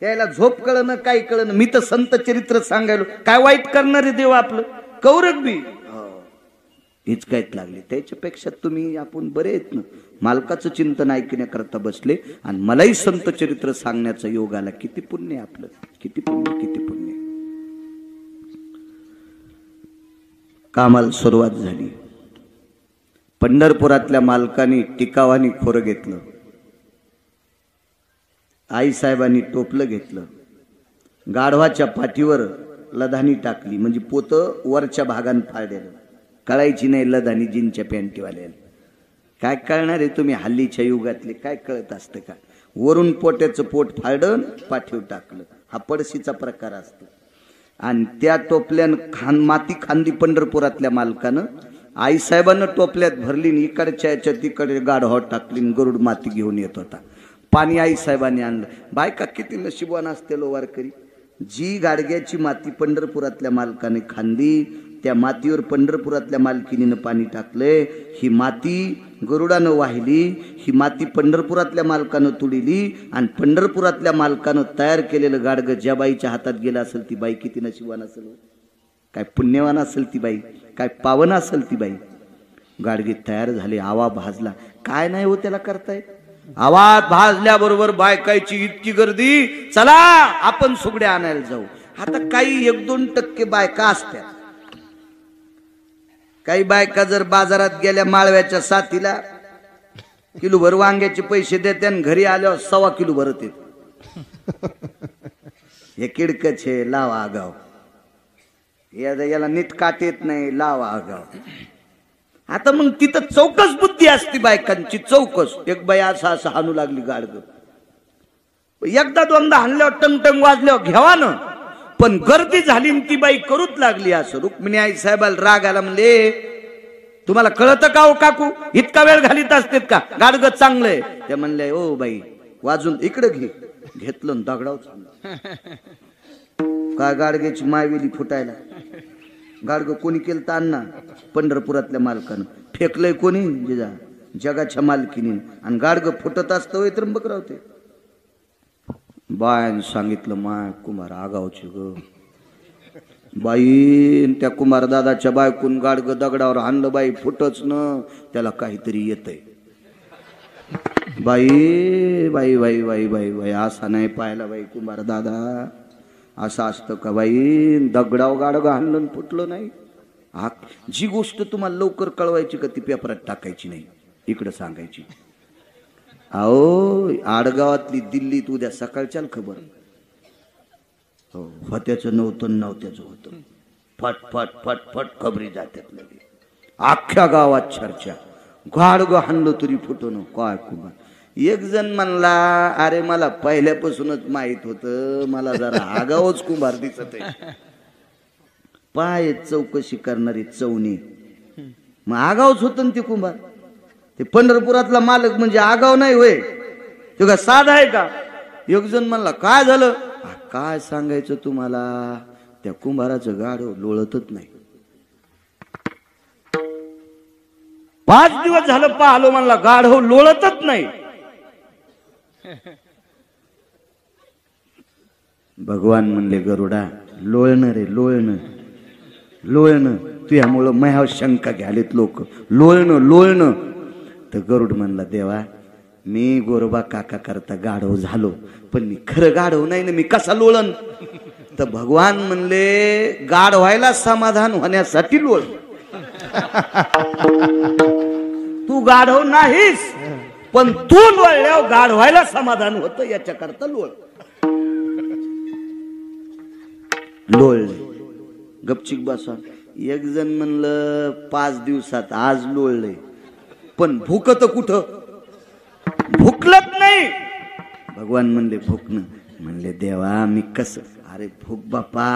त्याला झोप कळणं काय कळणं. मी तर संत चरित्र सांगायलो, काय वाईट करणारे देव आपलं कौरक बी हिचकायत लागले. त्याच्यापेक्षा तुम्ही आपण बरे आहेत ना. मालकाचं चिंतन ऐकण्याकरता बसले आणि मलाही संत चरित्र सांगण्याचा योग आला. किती पुण्य आपलं, किती पुण्य, किती पुण्य. कामाला सुरुवात झाली. पंढरपुरातल्या मालकाने टिकावानी खोरं घेतलं, आईसाहेबांनी टोपलं घेतलं, गाढवाच्या पाठीवर लधानी टाकली, म्हणजे पोतं वरच्या भागान फाडलेलं. कळायची नाही लधानी जीनच्या पॅन्टीवाल्याला. काय कळणार आहे तुम्ही हल्लीच्या युगातले? काय कळत असतं का? वरून पोट्याचं पोट फाडून पाठीवर टाकलं, हा पडशीचा प्रकार असतो. आणि त्या टोपल्यानं माती खांदी पंढरपुरातल्या मालकानं. आईसाहेबांना टोपल्यात भरली, इकडच्या याच्या तिकडे गाढवा टाकली, गरुड माती घेऊन येत होता. पाणी आईसाहेबांनी आणलं. बायका किती नशिबवान असते लो वारकरी. जी गाडग्याची माती पंढरपुरातल्या मालकाने खांदी, त्या मातीवर पंढरपुरातल्या मालकिनीनं पाणी टाकलंय. ही माती गरुडानं वाहिली, ही माती पंढरपुरातल्या मालकानं तुडिली आणि पंढरपुरातल्या मालकानं तयार केलेलं गाडगं ज्या बाईच्या हातात गेलं असेल ती बाई किती नशिबवान असेल, काय पुण्यवान असेल ती बाई, काय पावन असेल ती बाई. गाडगे तयार झाले, आवा भाजला. काय नाही हो त्याला करताय. आवाज भाजल्याबरोबर बायकायची इतकी गर्दी, चला आपण सुगड्या आणायला जाऊ. आता काही 1-2% बायका असतात. काही बायका जर बाजारात गेल्या माळव्याच्या साथीला, किलो भर वांग्याचे पैसे देते आणि घरी आल्यावर 1.25 किलो भरत येत. हे किडकच आहे, लावा आगाव. याला नीट काट येत नाही, लावा आगाव. आता मग तिथं चौकस बुद्धी असती बायकांची, चौकस. एक बाई असं हाणू लागली गाडग. एकदा दोनदा हाणल्यावर टंगटंग वाजल्यावर घ्यावा ना, पण गर्दी झाली ती बाई करूच लागली असं. रुक्मिणी आई साहेबाला राग आला, म्हणले तुम्हाला कळतं का हो काकू, इतका वेळ घालीत असतेत का, गाडग चांगलंय. ते म्हणले ओ बाई वाजून इकडे घे. घेतलं दगडाव काय गाडग्याची मायवेली फुटायला. गाडग कोणी केलं तर अण्णा पंढरपुरातल्या मालकानं. फेकलंय कोणी, जगाच्या मालकीने. आणि गाडग फुटत असतं तर बघ रावते. बायान सांगितलं माय कुमार आगावची ग बाई. त्या कुमार दादाच्या बायकून गाडग दगडावर आणलं बाई, फुटच न, त्याला काहीतरी येतंय. बाई बाई बाई बाई बाई बाई असा नाही पाहिला बाई कुमार दादा, असं असतं का बाई. दगडाव गाडग आणलं फुटलं नाही. जी गोष्ट तुम्हाला लवकर कळवायची का ती पेपरात टाकायची नाही, इकडं सांगायची. अहो आडगावातली दिल्लीत उद्या सकाळच्या खबर. हो होत्याचं नव्हत्याचं होतं. फट फट फट फट खबरी जातात लगे. अख्ख्या गावात चर्चा. गाडग हाणलं तरी फुटणं काय कुमार. एक जण म्हणला अरे मला पहिल्यापासूनच माहित होतं, मला जरा आगावच कुंभार दिसत आहे. पाय चौकशी करणारी चौनी, मग आगावच होत ना ते कुंभार. ते पंढरपुरातला मालक म्हणजे आगाव नाही होय, तो का साधा आहे का. एक जण म्हणला काय झालं, काय सांगायचं तुम्हाला, त्या कुंभाराचं गाढव लोळतच नाही. 5 दिवस झालं पाहलो, म्हणला गाढव लोळतच नाही. भगवान म्हणले गरुडा लोळणं रे लोळणं लोळणं, तुझ्यामुळं मह्याव शंका घ्यालेत लोक, लोळणं लोळणं. तर गरुड म्हणला देवा मी गोरोबा काका करता गाढव झालो, पण मी खरं गाढव नाही ना, मी कसा लोळण. तर भगवान म्हणले गाढ व्हायला समाधान होण्यासाठी लोळ. तू गाढव नाहीस, पण तू लोळल्यावर गाढ व्हायला समाधान होतं, याच्याकरता लोळ. लोळले गपचिक बसा. एक जण म्हणलं 5 दिवसात आज लोळले, पण भूकत कुठं, भुकलत नाही. भगवान म्हणले भुकणं. म्हणले देवा मी कसं, अरे भूक बापा,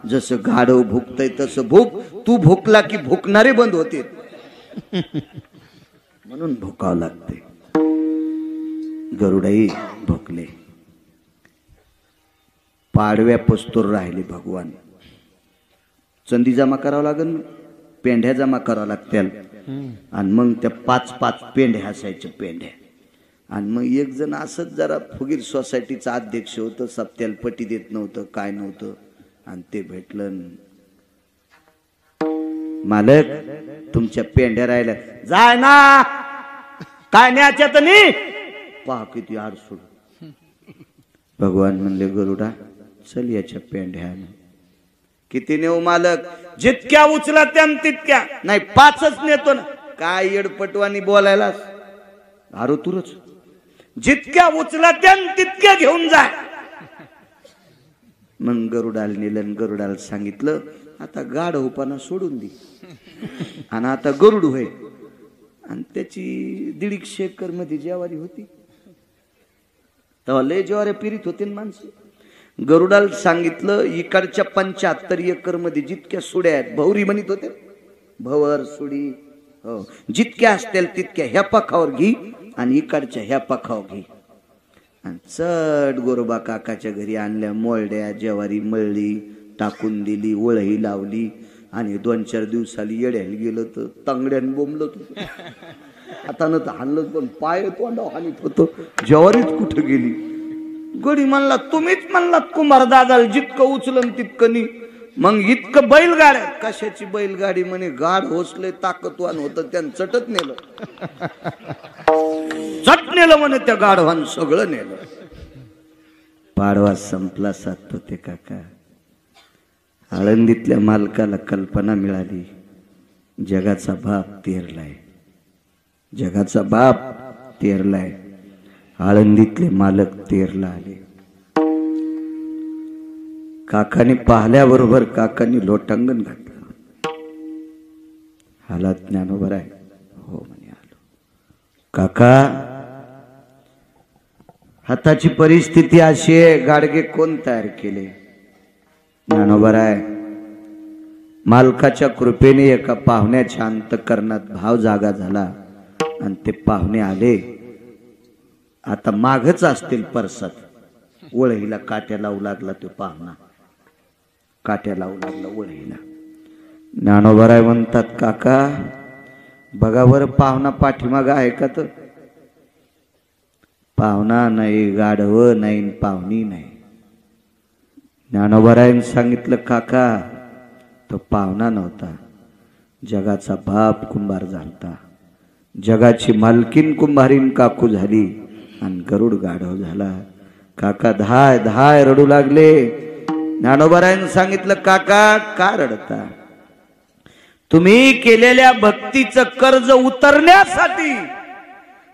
जसं गाढव भुकतय तसं भूक. तू भुकला की भुकणारे बंद होते, म्हणून भुकावं लागते. गरुडाई भुकले. पाडव्या पस्तूर राहिले भगवान. चंदी जमा करावं लागेल, पेंढ्या जमा करावं लागतील. आणि मग त्या 5-5 पेंढ्या असायच्या पेंढ्या. आणि मग एक जण असंच जरा फुगीर सोसायटीचा अध्यक्ष होतं, सप्त्याला पटी देत नव्हतं काय नव्हतं. आणि ते भेटलं, मालक तुमच्या पेंढ्या राहिल्या. जाय ना, काय न्याच्या तर नाही, पहा किती आडसूड. भगवान म्हणले गरुडा चल याच्या पेंढ्या. किती नेऊ मालक, जितक्या उचला त्या तितक्या. नाही 5च नेतो ना. काय येडपटवानी बोलायलास, अरे तुरच जितक्या उचला त्या तितक्या घेऊन जा. मग गरुडाला नेलं. गरुडाला सांगितलं आता गाढवपणा सोडून दे, आणि आता गरुड होय. आणि त्याची 150 एकर मध्ये ज्वारी होती, तेव्हा लय ज्वारी पिरीत होते माणसं. गरुडाला सांगितलं इकडच्या 75 एकर मध्ये जितक्या सुड्या आहेत, भवरी म्हणत होते, भवर सुडी, हो जितक्या असतील तितक्या ह्या पाखावर घे आणि इकडच्या ह्या पाखावर घे. आणि चढ गोरोबा काकाच्या घरी आणल्या मोळड्या, ज्वारी मळली, टाकून दिली, वळही लावली. आणि 2-4 दिवसाली येड्याला गेलं तर तांगड्यान बोंबलत होतं. हातानं तर हाणलं पण पाय तोंडाव हानीत होतं, ज्वारीच कुठं गेली. गडी म्हणला तुम्हीच म्हणलात कुमार दादाला जितकं उचलन तितकं नाही. मग इतकं बैलगाड्या, कशाची बैलगाडी म्हणे, गाढ होसले ताकदवान होतं, त्यानं चटत नेलं, चट नेलं म्हणे त्या गाढवान, सगळं नेलं. पाडवा संपला सातपुते काका. आळंदीतल्या मालकाला कल्पना मिळाली जगाचा बाप तेरलाय. जगाचा बाप तेरलाय. आळंदीतले मालक तेरला आले. काकाने पाहिल्याबरोबर काकांनी लोटांगण घातलं. हालात ज्ञानोबर आहे? हो म्हणे आलो. काका हाताची परिस्थिती अशी आहे, गाडगे कोण तयार केले? ज्ञानोबर आहे. मालकाच्या कृपेने एका पाहुण्याच्या अंतःकरणात भाव जागा झाला आणि ते पाहुणे आले. आता मागच असतील परसात. वळहीला काट्या लावू लागला तो पाहुणा. काट्या लावू लागला वळहीला. ज्ञानोबराय म्हणतात, काका बघा बरं पाहुणा पाठीमाग आहे का? तर पाहुणा नाही, गाढव नाही, पाहुणी नाही. ज्ञानोबरायने सांगितलं, काका तो पाहुणा नव्हता, जगाचा बाप कुंभार झालता. जगाची मालकीन कुंभारीन काकू झाली आणि गरुड गाढव झाला. काका धाय धाय रडू लागले. ज्ञानोबरायने सांगितलं, काका का रडता? तुम्ही केलेल्या भक्तीचं कर्ज उतरण्यासाठी,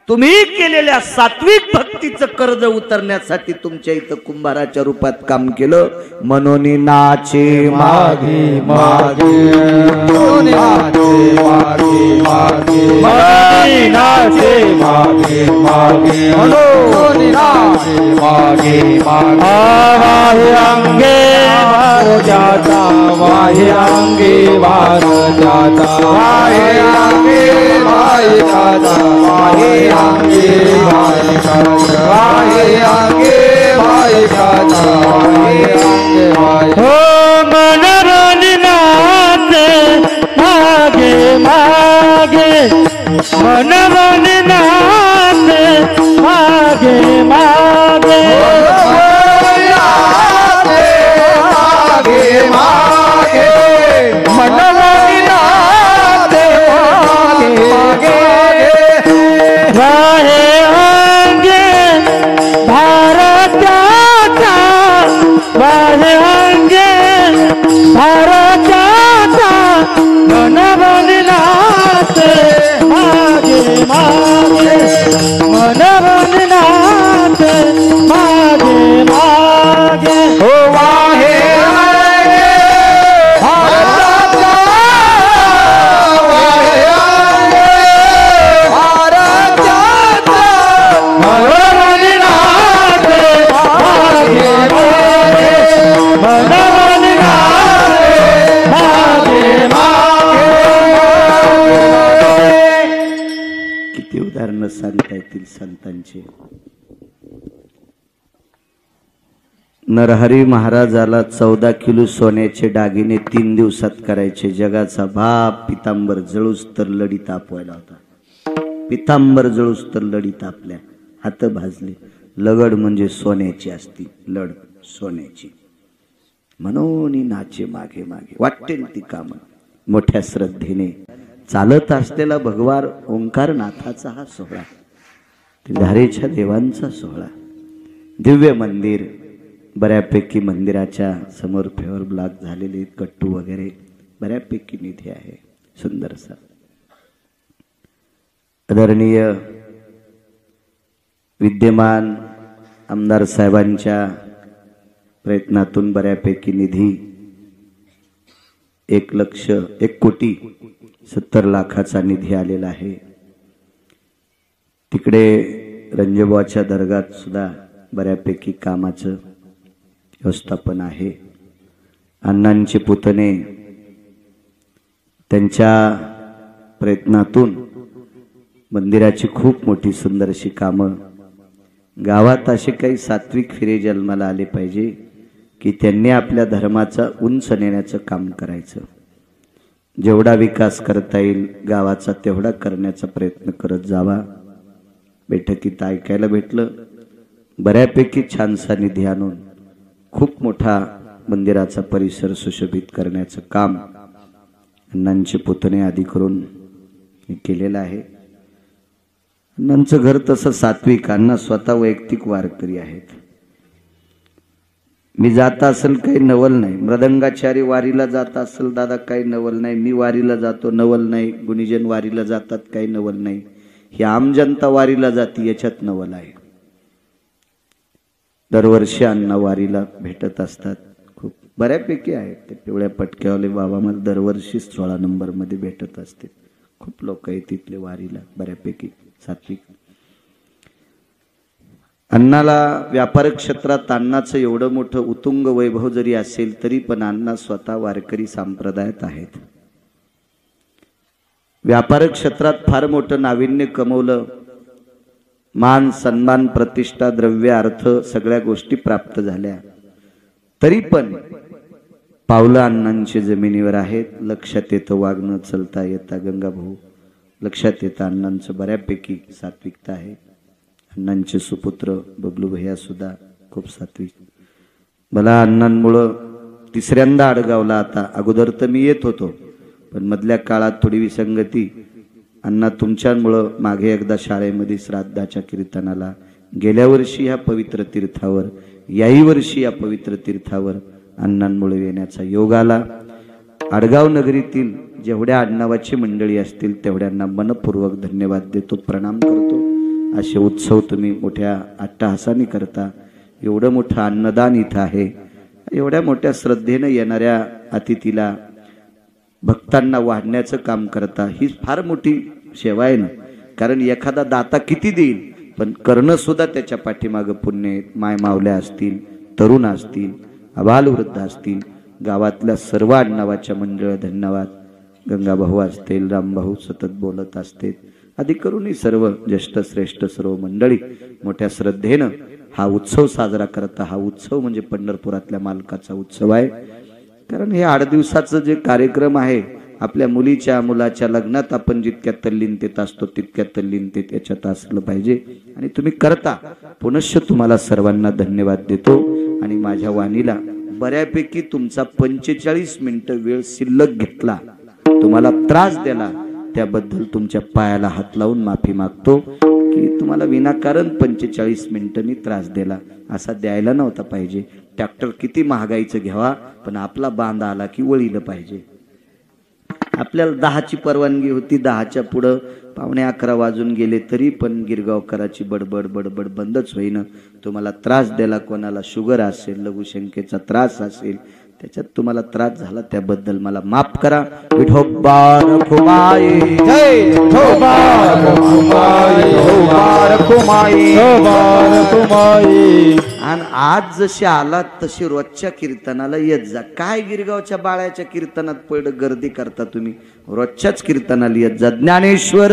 तुम्ही केलेल्या सात्विक भक्तीचं कर्ज उतरण्यासाठी तुमच्या इथं कुंभाराच्या रूपात काम केलं. मनोनी नाचे मागे मागे, मनोनी नाचे मागे मागे, मनोनी नाचे मागे मागे, मनोनी नाचे मागे मागे. वाहे अंगे वार जाता, वाहे अंगे वार जाता, वाहे अंगे वार जाता, वाहे आगे भाई खाता, वाहे आगे भाई खाता, वाहे आगे भाई. हो मन रानी नाचे मागे मागे, मन रानी नाचे मागे मागे, मागे मागे, मन रानी नाचे मागे मागे. वाहे अंगे भारताचा, वाहे अंगे भारताचा, मन बननाते मागे मागे, मन बननाते मागे मागे. हो वाहे अंगे भारताचा, वाहे अंगे किती उदाहरणं सांगता येतील संतांची. नरहरी महाराजाला 14 किलो सोन्याचे दागिने 3 दिवसात करायचे. जगाचा बाप पितांबर जळूस तर लढी तापवायला होता. पितांबर जळूस तर लढी तापल्या, हात भाजले. लगड म्हणजे सोन्याची असती, लढ सोन्याची. म्हणून नाचे मागे मागे, वाटेल ती काम मोठ्या श्रद्धेने चालत असलेला भगवान ओंकारनाथाचा हा सोहळा, धारेच्या देवांचा सोहळा. दिव्य मंदिर, बऱ्यापैकी मंदिराच्या समोर फेवर ब्लॉक झालेले, गट्टू वगैरे बऱ्यापैकी निधी आहे, सुंदरसा. आदरणीय विद्यमान आमदार साहेबांच्या प्रयत्नातून बऱ्यापैकी निधी 1,70,00,000 निधी आलेला आहे. तिकडे रंजबाच्या दर्गात सुद्धा बऱ्यापैकी कामाचं व्यवस्थापन आहे. अण्णांचे पुतणे त्यांच्या प्रयत्नातून मंदिराची खूप मोठी सुंदरशी कामं. गावात असे काही सात्विक फिरे जन्माला आले पाहिजे की त्यांनी आपल्या धर्माचा उंच नेण्याचं काम करायचं. जेवढा विकास करता येईल गावाचा तेवढा करण्याचा प्रयत्न करत जावा. बैठकीत ऐकायला भेटलं, बऱ्यापैकी छानसा निधी आणून खूप मोठा मंदिराचा परिसर सुशोभित करण्याचं काम अण्णांचे पुतणे आदी करून केलेलं आहे. अण्णांचं घर तसं सात्विक, अण्णा स्वतः वैयक्तिक वारकरी आहेत. मी जात असेल काही नवल नाही, मृदंगाचारी वारीला जात असेल दादा काही नवल नाही, मी वारीला जातो नवल नाही, गुणीजन वारीला जातात काही नवल नाही. ही आम जनता वारीला जाती याच्यात नवल आहे. दरवर्षी अण्णा वारीला भेटत असतात. खूप बऱ्यापैकी आहेत ते पिवळ्या पटक्यावाले बाबा मला दरवर्षी 16 नंबर मध्ये भेटत असते. खूप लोक आहेत तिथले वारीला बऱ्यापैकी सात्विक. अण्णाला व्यापार क्षेत्रात अण्णाचं एवढं मोठं उतुंग वैभव जरी असेल तरी पण अण्णा स्वतः वारकरी संप्रदायात आहेत. व्यापार क्षेत्रात फार मोठं नाविन्य कमवलं. मान सन्मान प्रतिष्ठा द्रव्य अर्थ सगळ्या गोष्टी प्राप्त झाल्या तरी पण पावलं अण्णांची जमिनीवर आहेत. लक्षात येतं वागणं चलता येता गंगाभाऊ. लक्षात येतं अण्णांचं बऱ्यापैकी सात्विकता आहे. अण्णांचे सुपुत्र बबलू भैया सुद्धा खूप सात्विक. मला अण्णांमुळं तिसऱ्यांदा आडगावला आता. अगोदर तर मी येत होतो पण मधल्या काळात थोडी विसंगती. अण्णा तुमच्यामुळं मागे एकदा शाळेमध्ये श्राद्धाच्या कीर्तनाला, गेल्या वर्षी ह्या पवित्र तीर्थावर, याही वर्षी या पवित्र तीर्थावर अण्णांमुळे येण्याचा योग आला. आडगाव नगरीतील जेवढ्या आडनावाची मंडळी असतील तेवढ्यांना मनपूर्वक धन्यवाद देतो, प्रणाम करतो. असे उत्सव तुम्ही मोठ्या अट्टहासाने करता. एवढं मोठं अन्नदान इथं आहे. एवढ्या मोठ्या श्रद्धेनं येणाऱ्या अतिथीला भक्तांना वाढण्याचं काम करता. ही फार मोठी सेवा आहे ना. कारण एखादा दाता किती देईल पण करणं सुद्धा त्याच्या पाठीमागं पुण्य आहे. माय मावल्या असतील, तरुण असतील, अबालवृद्ध असतील, गावातल्या सर्व आडनावाच्या मंडळ धन्यवाद. गंगाभाऊ असतील, रामभाऊ सतत बोलत असतील, आधी करूनही सर्व ज्येष्ठ श्रेष्ठ सर्व मंडळी मोठ्या श्रद्धेनं हा उत्सव साजरा करता. हा उत्सव म्हणजे पंढरपुरातल्या मालकाचा उत्सव आहे. कारण हे 8 दिवसाचं जे कार्यक्रम आहे आपल्या मुलीच्या मुलाच्या लग्नात आपण जितक्या तल्लीनतेत असतो तितक्या तल्लीनतेत याच्यात असलं पाहिजे आणि तुम्ही करता. पुनश्च तुम्हाला सर्वांना धन्यवाद देतो. आणि माझ्या वाणीला बऱ्यापैकी तुमचा 45 मिनिटं वेळ शिल्लक घेतला, तुम्हाला त्रास दिला, त्याबद्दल तुमच्या पायाला हात लावून माफी मागतो की तुम्हाला विनाकारण 45 मिनिटांनी त्रास दिला. असा द्यायला नव्हता पाहिजे. ट्रॅक्टर किती महागाईचं घ्यावा पण आपला बांध आला की वळीलं पाहिजे. आपल्याला 10ची परवानगी होती, 10च्या पुढं 11:15 वाजून गेले तरी पण गिरगावकराची बडबड बडबड बंदच होईना. तुम्हाला त्रास दिला, कोणाला शुगर असेल, लघुशंकेचा त्रास असेल, त्याच्यात तुम्हाला त्रास झाला त्याबद्दल मला माफ करा. विठोबा रखुमाई जय, विठोबा रखुमाई, विठोबा रखुमाई, विठोबा रखुमाई. आणि आज जसे आलात तसे रोजच्या कीर्तनाला येत जा. काय गिरगावच्या बाळाच्या कीर्तनात पड गर्दी करता तुम्ही, रोजच्याच कीर्तनाला येत जा. ज्ञानेश्वर